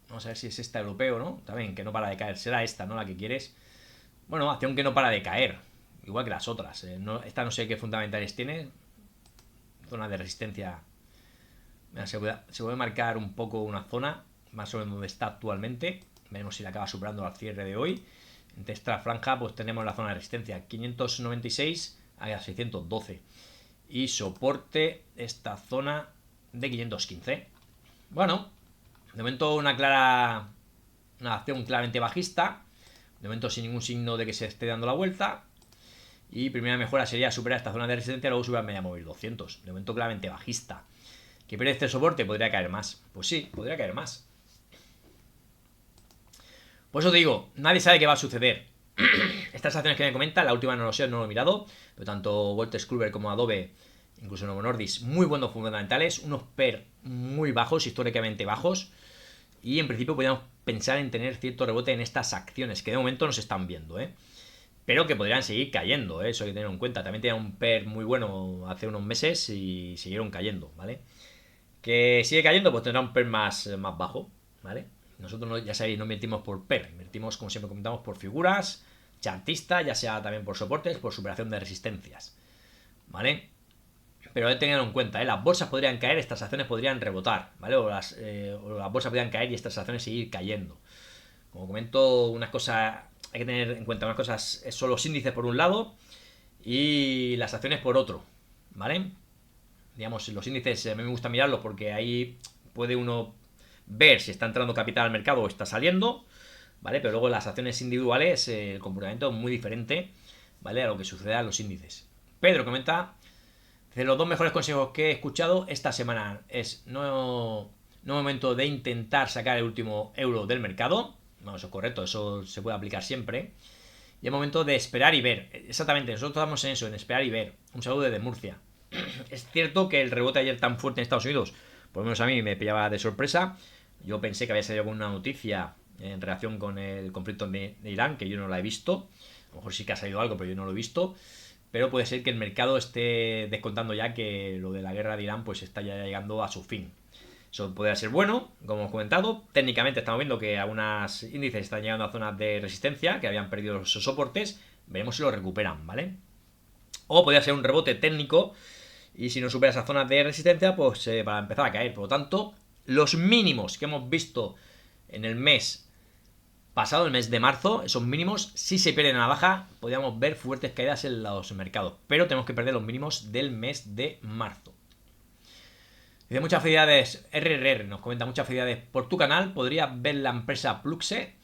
Vamos a ver si es esta europeo, ¿no? También, que no para de caer. Será esta, ¿no? La que quieres. Bueno, acción que no para de caer. Igual que las otras. Esta no sé qué fundamentales tiene. Zona de resistencia. Mira, se puede marcar un poco una zona. Más o menos donde está actualmente. Veremos si la acaba superando al cierre de hoy. Entre esta franja pues tenemos la zona de resistencia 596 a 612 y soporte esta zona de 515. Bueno, de momento una acción claramente bajista, de momento sin ningún signo de que se esté dando la vuelta, y primera mejora sería superar esta zona de resistencia y luego subir al media móvil 200. De momento claramente bajista. ¿Que pierde este soporte? ¿Podría caer más? Pues sí, podría caer más. Por eso te digo, nadie sabe qué va a suceder. Estas acciones que me comentan, la última no lo sé, no lo he mirado, pero tanto Wolters Kluwer como Adobe, incluso Novo Nordisk, muy buenos fundamentales, unos PER muy bajos, históricamente bajos, y en principio podríamos pensar en tener cierto rebote en estas acciones, que de momento no se están viendo, pero que podrían seguir cayendo, eso hay que tener en cuenta. También tenían un PER muy bueno hace unos meses y siguieron cayendo, ¿vale? Que sigue cayendo, pues tendrá un PER más bajo, ¿vale? Nosotros, ya sabéis, no invertimos por PER, invertimos, como siempre comentamos, por figuras, chartista, ya sea también por soportes, por superación de resistencias, ¿vale? Pero hay que tenerlo en cuenta, las bolsas podrían caer, estas acciones podrían rebotar, ¿vale? O las bolsas podrían caer y estas acciones seguir cayendo. Como comento, unas cosas, hay que tener en cuenta unas cosas, son los índices por un lado y las acciones por otro, ¿vale? Digamos, los índices a mí me gusta mirarlos porque ahí puede uno ver si está entrando capital al mercado o está saliendo, ¿vale? Pero luego las acciones individuales, el comportamiento es muy diferente, ¿vale? A lo que sucede a los índices. Pedro comenta, de los dos mejores consejos que he escuchado esta semana es no momento de intentar sacar el último euro del mercado. No, eso es correcto, eso se puede aplicar siempre. Y es momento de esperar y ver. Exactamente, nosotros estamos en eso, en esperar y ver. Un saludo desde Murcia. Es cierto que el rebote ayer tan fuerte en Estados Unidos, por lo menos a mí me pillaba de sorpresa. Yo pensé que había salido con una noticia en relación con el conflicto de Irán, que yo no la he visto. A lo mejor sí que ha salido algo, pero yo no lo he visto. Pero puede ser que el mercado esté descontando ya que lo de la guerra de Irán pues está ya llegando a su fin. Eso podría ser bueno, como hemos comentado. Técnicamente estamos viendo que algunos índices están llegando a zonas de resistencia, que habían perdido esos soportes. Veremos si lo recuperan, ¿vale? O podría ser un rebote técnico y si no supera esas zonas de resistencia, pues para empezar a caer. Por lo tanto, los mínimos que hemos visto en el mes pasado, el mes de marzo, esos mínimos, si se pierden a la baja, podríamos ver fuertes caídas en los mercados. Pero tenemos que perder los mínimos del mes de marzo. Dice, muchas felicidades, RRR, nos comenta, muchas felicidades por tu canal. ¿Podrías ver la empresa Pluxe?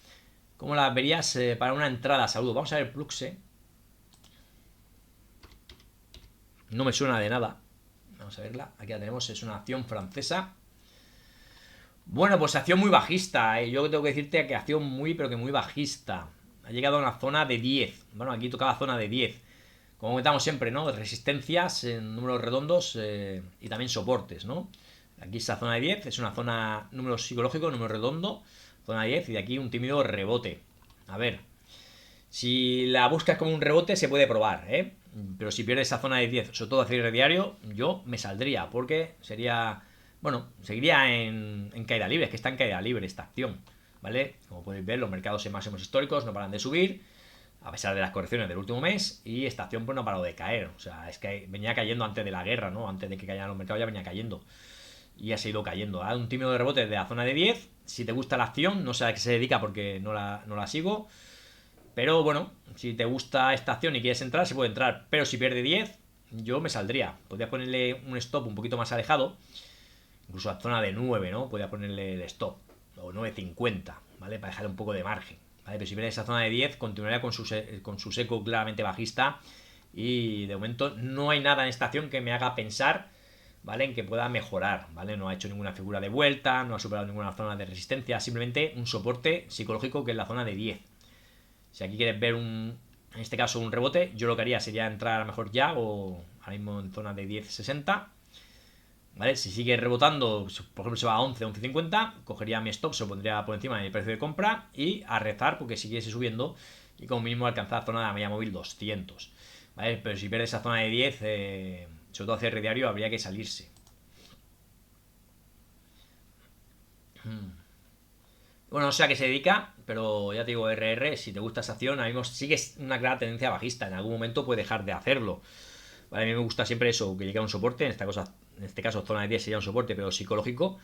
¿Cómo la verías para una entrada? Saludos. Vamos a ver Pluxe. No me suena de nada. Vamos a verla. Aquí la tenemos. Es una acción francesa. Bueno, pues acción muy bajista. Yo tengo que decirte que acción muy, pero que muy bajista. Ha llegado a una zona de 10. Bueno, aquí tocaba zona de 10. Como comentamos siempre, ¿no? Resistencias en números redondos y también soportes, ¿no? Aquí esa zona de 10 es una zona número psicológico, número redondo, zona de 10, y de aquí un tímido rebote. A ver, si la buscas como un rebote se puede probar, ¿eh? Pero si pierdes esa zona de 10, sobre todo a cierre diario, yo me saldría, porque sería, bueno, seguiría en caída libre, es que está en caída libre esta acción, ¿vale? Como podéis ver, los mercados en máximos históricos no paran de subir, a pesar de las correcciones del último mes, y esta acción pues no ha parado de caer. O sea, es que venía cayendo antes de la guerra, ¿no? Antes de que cayeran los mercados ya venía cayendo. Y ha seguido cayendo. Ha un tímido de rebote de la zona de 10. Si te gusta la acción, no sé a qué se dedica porque no la sigo. Pero bueno, si te gusta esta acción y quieres entrar, se puede entrar. Pero si pierde 10, yo me saldría. Podría ponerle un stop un poquito más alejado. Incluso a zona de 9, ¿no? Podría ponerle el stop. O 9.50, ¿vale? Para dejarle un poco de margen. ¿Vale? Pero si viene esa zona de 10, continuaría con su seco claramente bajista. Y de momento no hay nada en esta acción que me haga pensar, ¿vale? En que pueda mejorar, ¿vale? No ha hecho ninguna figura de vuelta, no ha superado ninguna zona de resistencia, simplemente un soporte psicológico que es la zona de 10. Si aquí quieres ver en este caso un rebote, yo lo que haría sería entrar a lo mejor ya, o ahora mismo en zona de 10.60. ¿Vale? Si sigue rebotando, por ejemplo se va a 11, 11.50, cogería mi stop, se lo pondría por encima de mi precio de compra y a rezar porque siguiese subiendo y como mínimo alcanzar la zona de la media móvil 200. ¿Vale? Pero si pierde esa zona de 10, sobre todo a cierre diario, habría que salirse. Bueno, no sé a qué se dedica, pero ya te digo, RR, si te gusta esa acción, ahora mismo sigue una clara tendencia bajista. En algún momento puede dejar de hacerlo. Vale, a mí me gusta siempre eso, que llegue a un soporte. En este caso, zona de 10 sería un soporte, pero psicológico.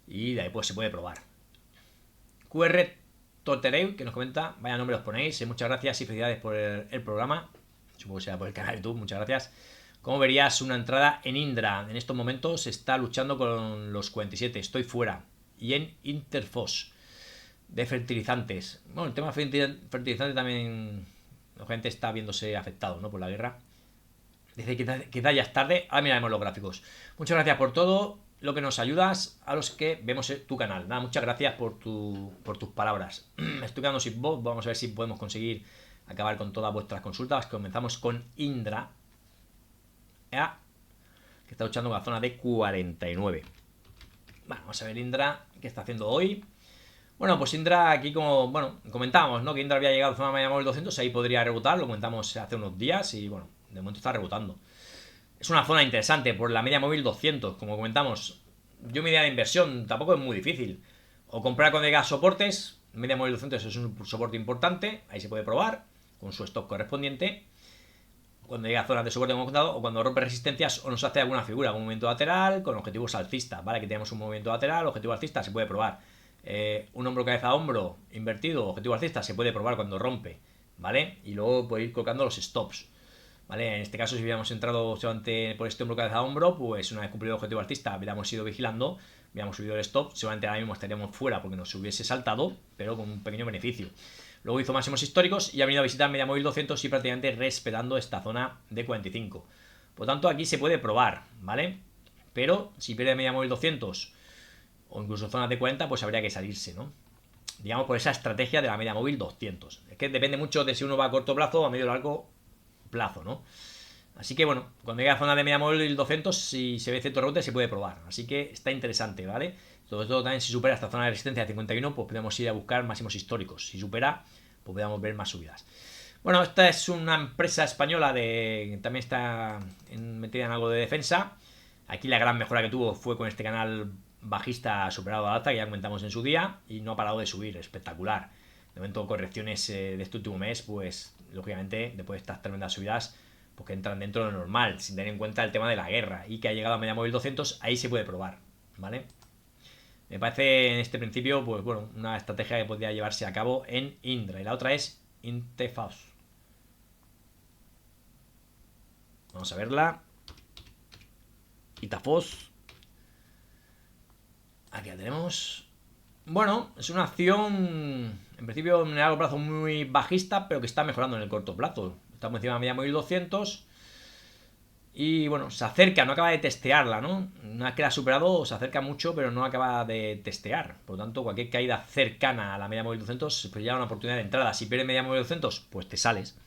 Y de ahí pues se puede probar. QR Tortereu, que nos comenta, vaya nombre os ponéis. Muchas gracias y felicidades por el programa. Supongo que será por el canal de YouTube, muchas gracias. ¿Cómo verías una entrada en Indra? En estos momentos está luchando con los 47, estoy fuera. Y en Interfos de fertilizantes. Bueno, el tema fertilizantes también la gente está viéndose afectado, ¿no? Por la guerra. Dice que quizá ya es tarde. Ahora miraremos los gráficos. Muchas gracias por todo lo que nos ayudas a los que vemos tu canal. Nada, muchas gracias por tus palabras. Estoy quedando sin voz. Vamos a ver si podemos conseguir acabar con todas vuestras consultas. Comenzamos con Indra, que está luchando con la zona de 49. Bueno, vamos a ver Indra, qué está haciendo hoy. Bueno, pues Indra aquí como, bueno, comentábamos, ¿no? Que Indra había llegado a la zona de media móvil 200, ahí podría rebotar, lo comentamos hace unos días y bueno, de momento está rebotando. Es una zona interesante por la media móvil 200, como comentamos. Yo mi idea de inversión tampoco es muy difícil. O comprar cuando llega a soportes, media móvil 200 es un soporte importante, ahí se puede probar con su stop correspondiente. Cuando llega a zonas de soporte como contado, o cuando rompe resistencias o nos hace alguna figura, un movimiento lateral con objetivos alcistas, ¿vale? Que tenemos un movimiento lateral, objetivo alcista, se puede probar. Un hombro cabeza a hombro invertido, objetivo alcista, se puede probar cuando rompe, ¿vale? Y luego puede ir colocando los stops, ¿vale? En este caso, si hubiéramos entrado solamente por este hombro cabeza a hombro, pues una vez cumplido el objetivo alcista, hubiéramos ido vigilando, hubiéramos subido el stop, seguramente ahora mismo estaríamos fuera porque nos hubiese saltado, pero con un pequeño beneficio. Luego hizo máximos históricos y ha venido a visitar media móvil 200 y prácticamente respetando esta zona de 45. Por lo tanto, aquí se puede probar, ¿vale? Pero si pierde media móvil 200 o incluso zonas de 40, pues habría que salirse, ¿no? Digamos por esa estrategia de la media móvil 200. Es que depende mucho de si uno va a corto plazo o a medio o largo plazo, ¿no? Así que bueno, cuando llega a zona de media móvil 200, si se ve cierto rebote, se puede probar. Así que está interesante, ¿vale? Sobre todo también si supera esta zona de resistencia de 51, pues podemos ir a buscar máximos históricos. Si supera, pues podemos ver más subidas. Bueno, esta es una empresa española que también está metida en algo de defensa. Aquí la gran mejora que tuvo fue con este canal bajista superado al alza, que ya comentamos en su día, y no ha parado de subir, espectacular. De momento correcciones de este último mes, pues lógicamente después de estas tremendas subidas, pues que entran dentro de lo normal, sin tener en cuenta el tema de la guerra, y que ha llegado a media móvil 200, ahí se puede probar, ¿vale? Me parece en este principio, pues bueno, una estrategia que podría llevarse a cabo en Indra. Y la otra es Intefos. Vamos a verla. Itafos. Aquí la tenemos. Bueno, es una acción en principio en el largo plazo muy bajista, pero que está mejorando en el corto plazo. Estamos encima de media móvil 200. Y bueno, se acerca, no acaba de testearla, ¿no? Una vez que la ha superado, se acerca mucho, pero no acaba de testear. Por lo tanto, cualquier caída cercana a la media móvil 200, pues ya una oportunidad de entrada. Si pierdes media móvil 200, pues te sales.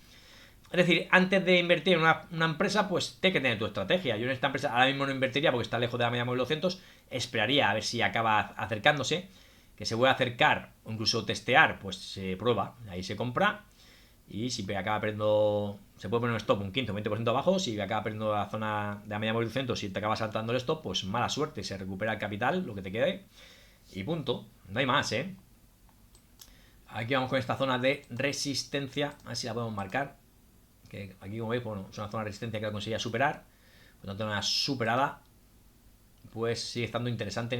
Es decir, antes de invertir en una empresa, pues tienes que tener tu estrategia. Yo en esta empresa ahora mismo no invertiría porque está lejos de la media móvil 200 esperaría a ver si acaba acercándose, que se vuelve a acercar o incluso testear, pues se prueba, ahí se compra. Y si acaba perdiendo, se puede poner un stop un 15 o 20% abajo. Si acaba perdiendo la zona de la media móvil del centro, si te acaba saltando el stop, pues mala suerte, se recupera el capital, lo que te quede, y punto. No hay más, ¿eh? Aquí vamos con esta zona de resistencia, a ver si la podemos marcar. Que aquí, como veis, bueno, es una zona de resistencia que la conseguía superar. Por lo tanto, una superada, pues sigue estando interesante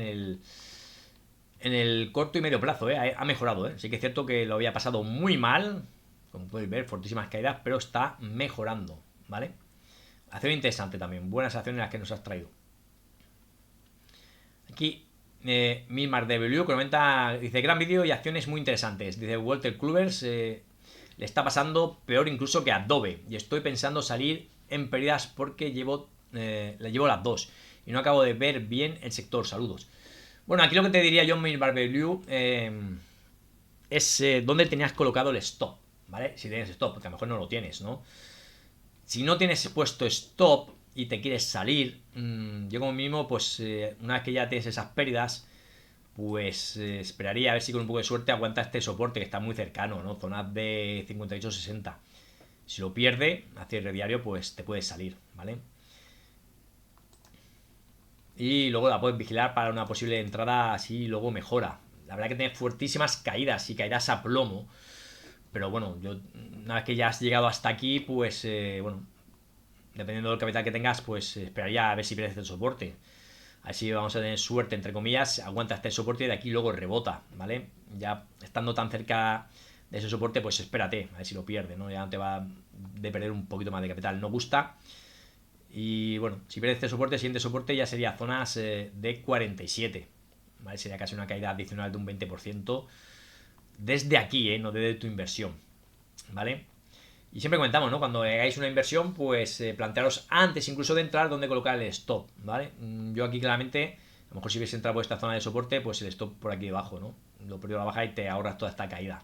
en el corto y medio plazo, ¿eh? Ha mejorado, ¿eh? Sí que es cierto que lo había pasado muy mal, como podéis ver, fortísimas caídas, pero está mejorando, ¿vale? Acción interesante también, buenas acciones las que nos has traído. Aquí Milmar de Belú comenta, dice, gran vídeo y acciones muy interesantes. Dice, Walter Klubers le está pasando peor incluso que Adobe y estoy pensando salir en pérdidas porque le llevo las dos y no acabo de ver bien el sector. Saludos. Bueno, aquí lo que te diría yo, Milmar de Belú, es dónde tenías colocado el stop, ¿vale? Si tienes stop, porque a lo mejor no lo tienes, ¿no? Si no tienes puesto stop y te quieres salir, yo como mínimo, pues una vez que ya tienes esas pérdidas, pues esperaría a ver si con un poco de suerte aguanta este soporte que está muy cercano, ¿no? Zonas de 58-60. Si lo pierde a cierre diario, pues te puedes salir, ¿vale? Y luego la puedes vigilar para una posible entrada así, luego mejora. La verdad que tiene fuertísimas caídas y caídas a plomo. Pero bueno, yo una vez que ya has llegado hasta aquí, pues bueno, dependiendo del capital que tengas, pues esperaría a ver si pierdes el soporte. Así vamos a tener suerte, entre comillas, aguanta este soporte y de aquí luego rebota, ¿vale? Ya estando tan cerca de ese soporte, pues espérate, a ver si lo pierde, ¿no? Ya no te va de perder un poquito más de capital. No gusta. Y bueno, si pierdes este soporte, el siguiente soporte ya sería zonas de 47, ¿vale? Sería casi una caída adicional de un 20% desde aquí, no desde tu inversión, ¿vale? Y siempre comentamos, ¿no? Cuando hagáis una inversión, pues plantearos antes incluso de entrar dónde colocar el stop, ¿vale? Yo aquí claramente, a lo mejor si hubiese entrado por esta zona de soporte, pues el stop por aquí debajo, ¿no? Lo perdido a la baja y te ahorras toda esta caída.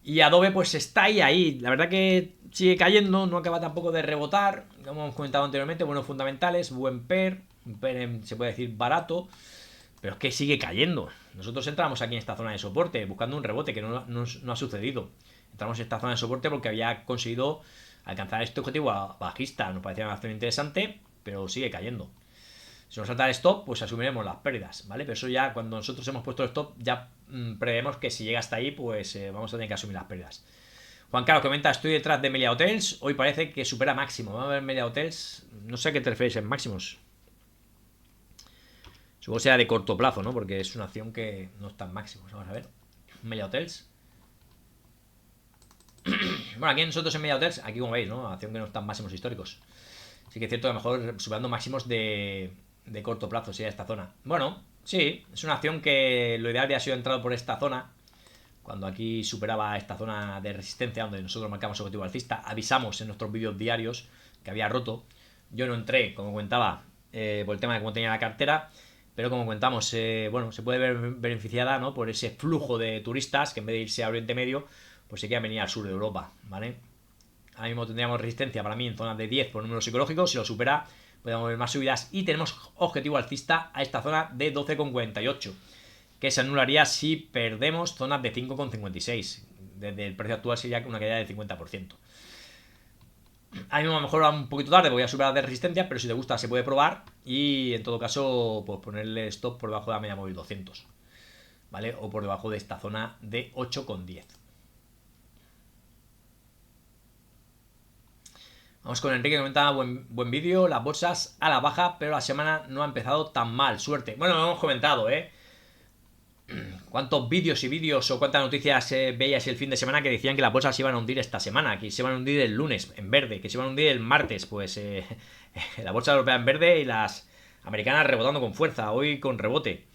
Y Adobe pues está ahí. La verdad que sigue cayendo, no acaba tampoco de rebotar. Como hemos comentado anteriormente, buenos fundamentales, buen PER, un PER se puede decir barato, pero es que sigue cayendo. Nosotros entramos aquí en esta zona de soporte buscando un rebote que no ha sucedido. Entramos en esta zona de soporte porque había conseguido alcanzar este objetivo bajista. Nos parecía una acción interesante, pero sigue cayendo. Si nos salta el stop, pues asumiremos las pérdidas, ¿vale? Pero eso ya, cuando nosotros hemos puesto el stop, ya prevemos que si llega hasta ahí, pues vamos a tener que asumir las pérdidas. Juan Carlos comenta, estoy detrás de Melia Hotels, hoy parece que supera máximo. Vamos a ver Melia Hotels, no sé a qué te refieres en máximos. Supongo que sea de corto plazo, ¿no? Porque es una acción que no está en máximos. Vamos a ver. Melia Hotels. Bueno, aquí nosotros en Media Hotels, aquí como veis, ¿no? Acción que no está en máximos históricos. Sí que es cierto que a lo mejor superando máximos de corto plazo sería esta zona. Bueno, sí, es una acción que lo ideal habría sido entrar por esta zona. Cuando aquí superaba esta zona de resistencia, donde nosotros marcamos objetivo alcista, avisamos en nuestros vídeos diarios que había roto. Yo no entré, como comentaba, por el tema de cómo tenía la cartera. Pero como comentamos, bueno, se puede ver beneficiada, ¿no? Por ese flujo de turistas que en vez de irse a Oriente Medio, pues se quieren venir al sur de Europa, ¿vale? Ahora mismo tendríamos resistencia para mí en zonas de 10 por número psicológico. Si lo supera, podemos ver más subidas. Y tenemos objetivo alcista a esta zona de 12,48, que se anularía si perdemos zonas de 5,56. Desde el precio actual sería una caída del 50%. A mí a lo mejor va un poquito tarde, voy a superar de resistencia, pero si te gusta se puede probar. Y en todo caso, pues ponerle stop por debajo de la media móvil 200, ¿vale? O por debajo de esta zona de 8,10. Vamos con Enrique que comenta, buen vídeo, las bolsas a la baja, pero la semana no ha empezado tan mal, suerte. Bueno, lo hemos comentado, ¿Cuántos vídeos o cuántas noticias veías el fin de semana que decían que las bolsas se iban a hundir esta semana? Que se iban a hundir el lunes en verde, que se iban a hundir el martes. Pues la bolsa europea en verde y las americanas rebotando con fuerza, hoy con rebote.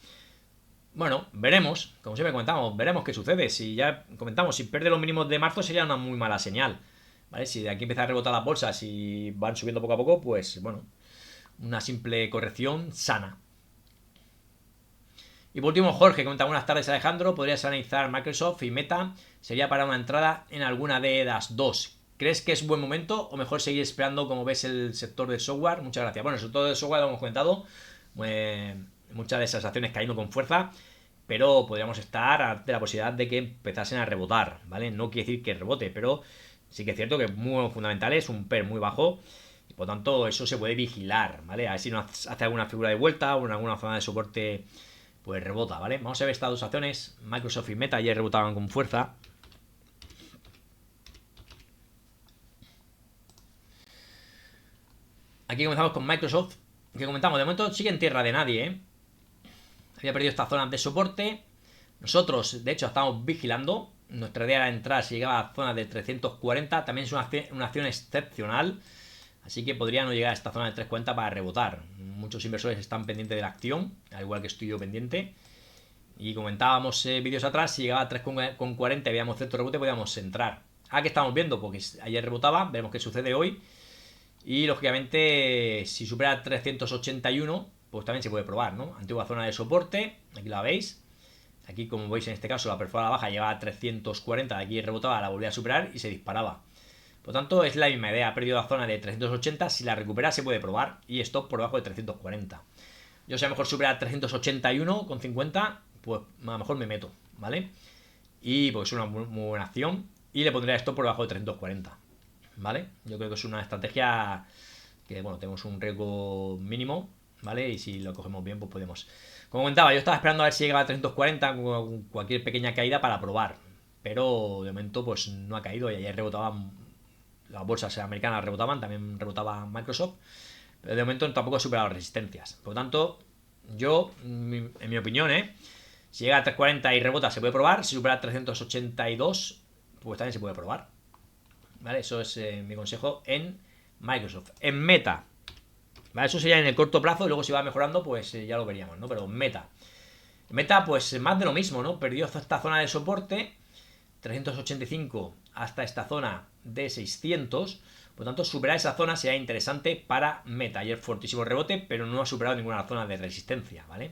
Bueno, veremos, como siempre comentamos, veremos qué sucede. Si ya comentamos, si pierde los mínimos de marzo sería una muy mala señal, ¿vale? Si de aquí empieza a rebotar las bolsas y van subiendo poco a poco, pues bueno, una simple corrección sana. Y por último, Jorge comenta, buenas tardes Alejandro, podrías analizar Microsoft y Meta, sería para una entrada en alguna de las dos. ¿Crees que es buen momento o mejor seguir esperando como ves el sector del software? Muchas gracias. Bueno, el sector del software lo hemos comentado, muchas de esas acciones cayendo con fuerza, pero podríamos estar ante la posibilidad de que empezasen a rebotar, ¿vale? No quiere decir que rebote, pero sí que es cierto que es muy fundamental, es un PER muy bajo, y por tanto eso se puede vigilar, ¿vale? A ver si nos hace alguna figura de vuelta o en alguna zona de soporte, pues rebota, ¿vale? Vamos a ver estas dos acciones, Microsoft y Meta, ayer rebotaban con fuerza. Aquí comenzamos con Microsoft, que comentamos, de momento sigue en tierra de nadie, ¿eh? Había perdido estas zonas de soporte. Nosotros, de hecho, estamos vigilando. Nuestra idea era entrar si llegaba a zonas de 340. También es una acción excepcional. Así que podría no llegar a esta zona de 340 para rebotar. Muchos inversores están pendientes de la acción, al igual que estoy yo pendiente. Y comentábamos vídeos atrás, si llegaba a 3,40 y veíamos cierto rebote, podíamos entrar. ¿Qué estamos viendo? Porque ayer rebotaba, veremos qué sucede hoy. Y lógicamente, si supera 381, pues también se puede probar, ¿no? Antigua zona de soporte, aquí la veis. Aquí, como veis en este caso, la perfora a la baja llegaba a 340, de aquí rebotaba, la volvía a superar y se disparaba. Por lo tanto, es la misma idea, ha perdido la zona de 380, si la recupera se puede probar y stop por debajo de 340. Yo si a lo mejor supera 381,50, pues a lo mejor me meto, ¿vale? Y pues es una muy buena acción y le pondría stop por debajo de 340, ¿vale? Yo creo que es una estrategia que, bueno, tenemos un riesgo mínimo, ¿vale? Y si lo cogemos bien, pues podemos. Como comentaba, yo estaba esperando a ver si llegaba a 340 con cualquier pequeña caída para probar, pero de momento pues no ha caído y ayer rebotaban las bolsas americanas, rebotaban, también rebotaba Microsoft, pero de momento tampoco ha superado resistencias. Por lo tanto, yo, en mi opinión, si llega a 340 y rebota se puede probar, si supera 382 pues también se puede probar, ¿vale? Eso es mi consejo en Microsoft. En Meta, ¿vale? Eso sería en el corto plazo y luego si va mejorando pues ya lo veríamos, ¿no? Pero Meta, pues más de lo mismo, ¿no? Perdió esta zona de soporte 385 hasta esta zona de 600. Por lo tanto, superar esa zona sería interesante para Meta. Ayer fortísimo rebote, pero no ha superado ninguna zona de resistencia, ¿vale?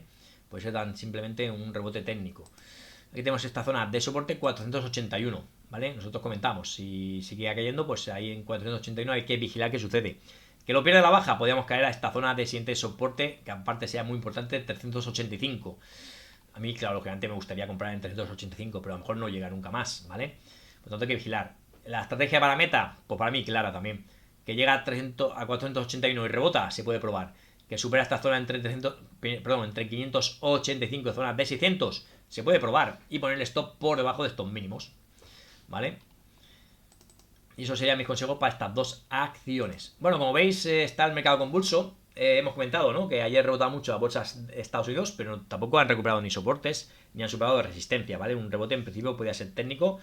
Puede ser tan simplemente un rebote técnico. Aquí tenemos esta zona de soporte 481, ¿vale? Nosotros comentamos, si sigue cayendo, pues ahí en 481 hay que vigilar qué sucede. Que lo pierda la baja, podríamos caer a esta zona de siguiente soporte, que aparte sea muy importante, 385. A mí, claro, lógicamente me gustaría comprar en 385, pero a lo mejor no llega nunca más, ¿vale? Por lo tanto hay que vigilar. La estrategia para Meta, pues para mí clara también. Que llega a 481 y rebota, se puede probar. Que supera esta zona entre 585 y zonas de 600, se puede probar. Y poner el stop por debajo de estos mínimos, ¿vale? Y eso sería mis consejos para estas dos acciones. Bueno, como veis, está el mercado convulso. Hemos comentado, ¿no?, que ayer rebotaba mucho las bolsas de Estados Unidos, pero tampoco han recuperado ni soportes ni han superado resistencia, ¿vale? Un rebote en principio podría ser técnico.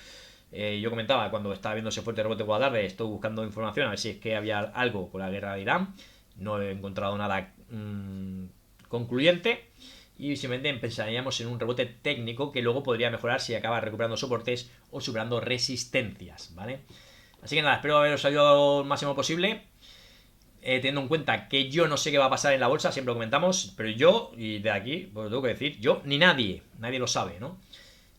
Yo comentaba cuando estaba viendo ese fuerte rebote por la tarde, estoy buscando información a ver si es que había algo con la guerra de Irán. No he encontrado nada concluyente y simplemente empezaríamos en un rebote técnico que luego podría mejorar si acaba recuperando soportes o superando resistencias, ¿vale? Así que nada, espero haberos ayudado lo máximo posible. Teniendo en cuenta que yo no sé qué va a pasar en la bolsa, siempre lo comentamos, pero yo, y de aquí, pues lo tengo que decir, yo ni nadie lo sabe, ¿no?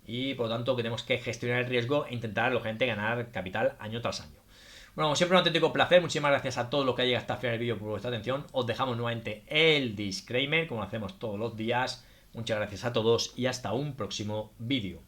Y por lo tanto que tenemos que gestionar el riesgo e intentar, lógicamente, ganar capital año tras año. Bueno, como siempre, un auténtico placer, muchísimas gracias a todos los que hayan llegado hasta el final del vídeo por vuestra atención. Os dejamos nuevamente el disclaimer, como lo hacemos todos los días. Muchas gracias a todos y hasta un próximo vídeo.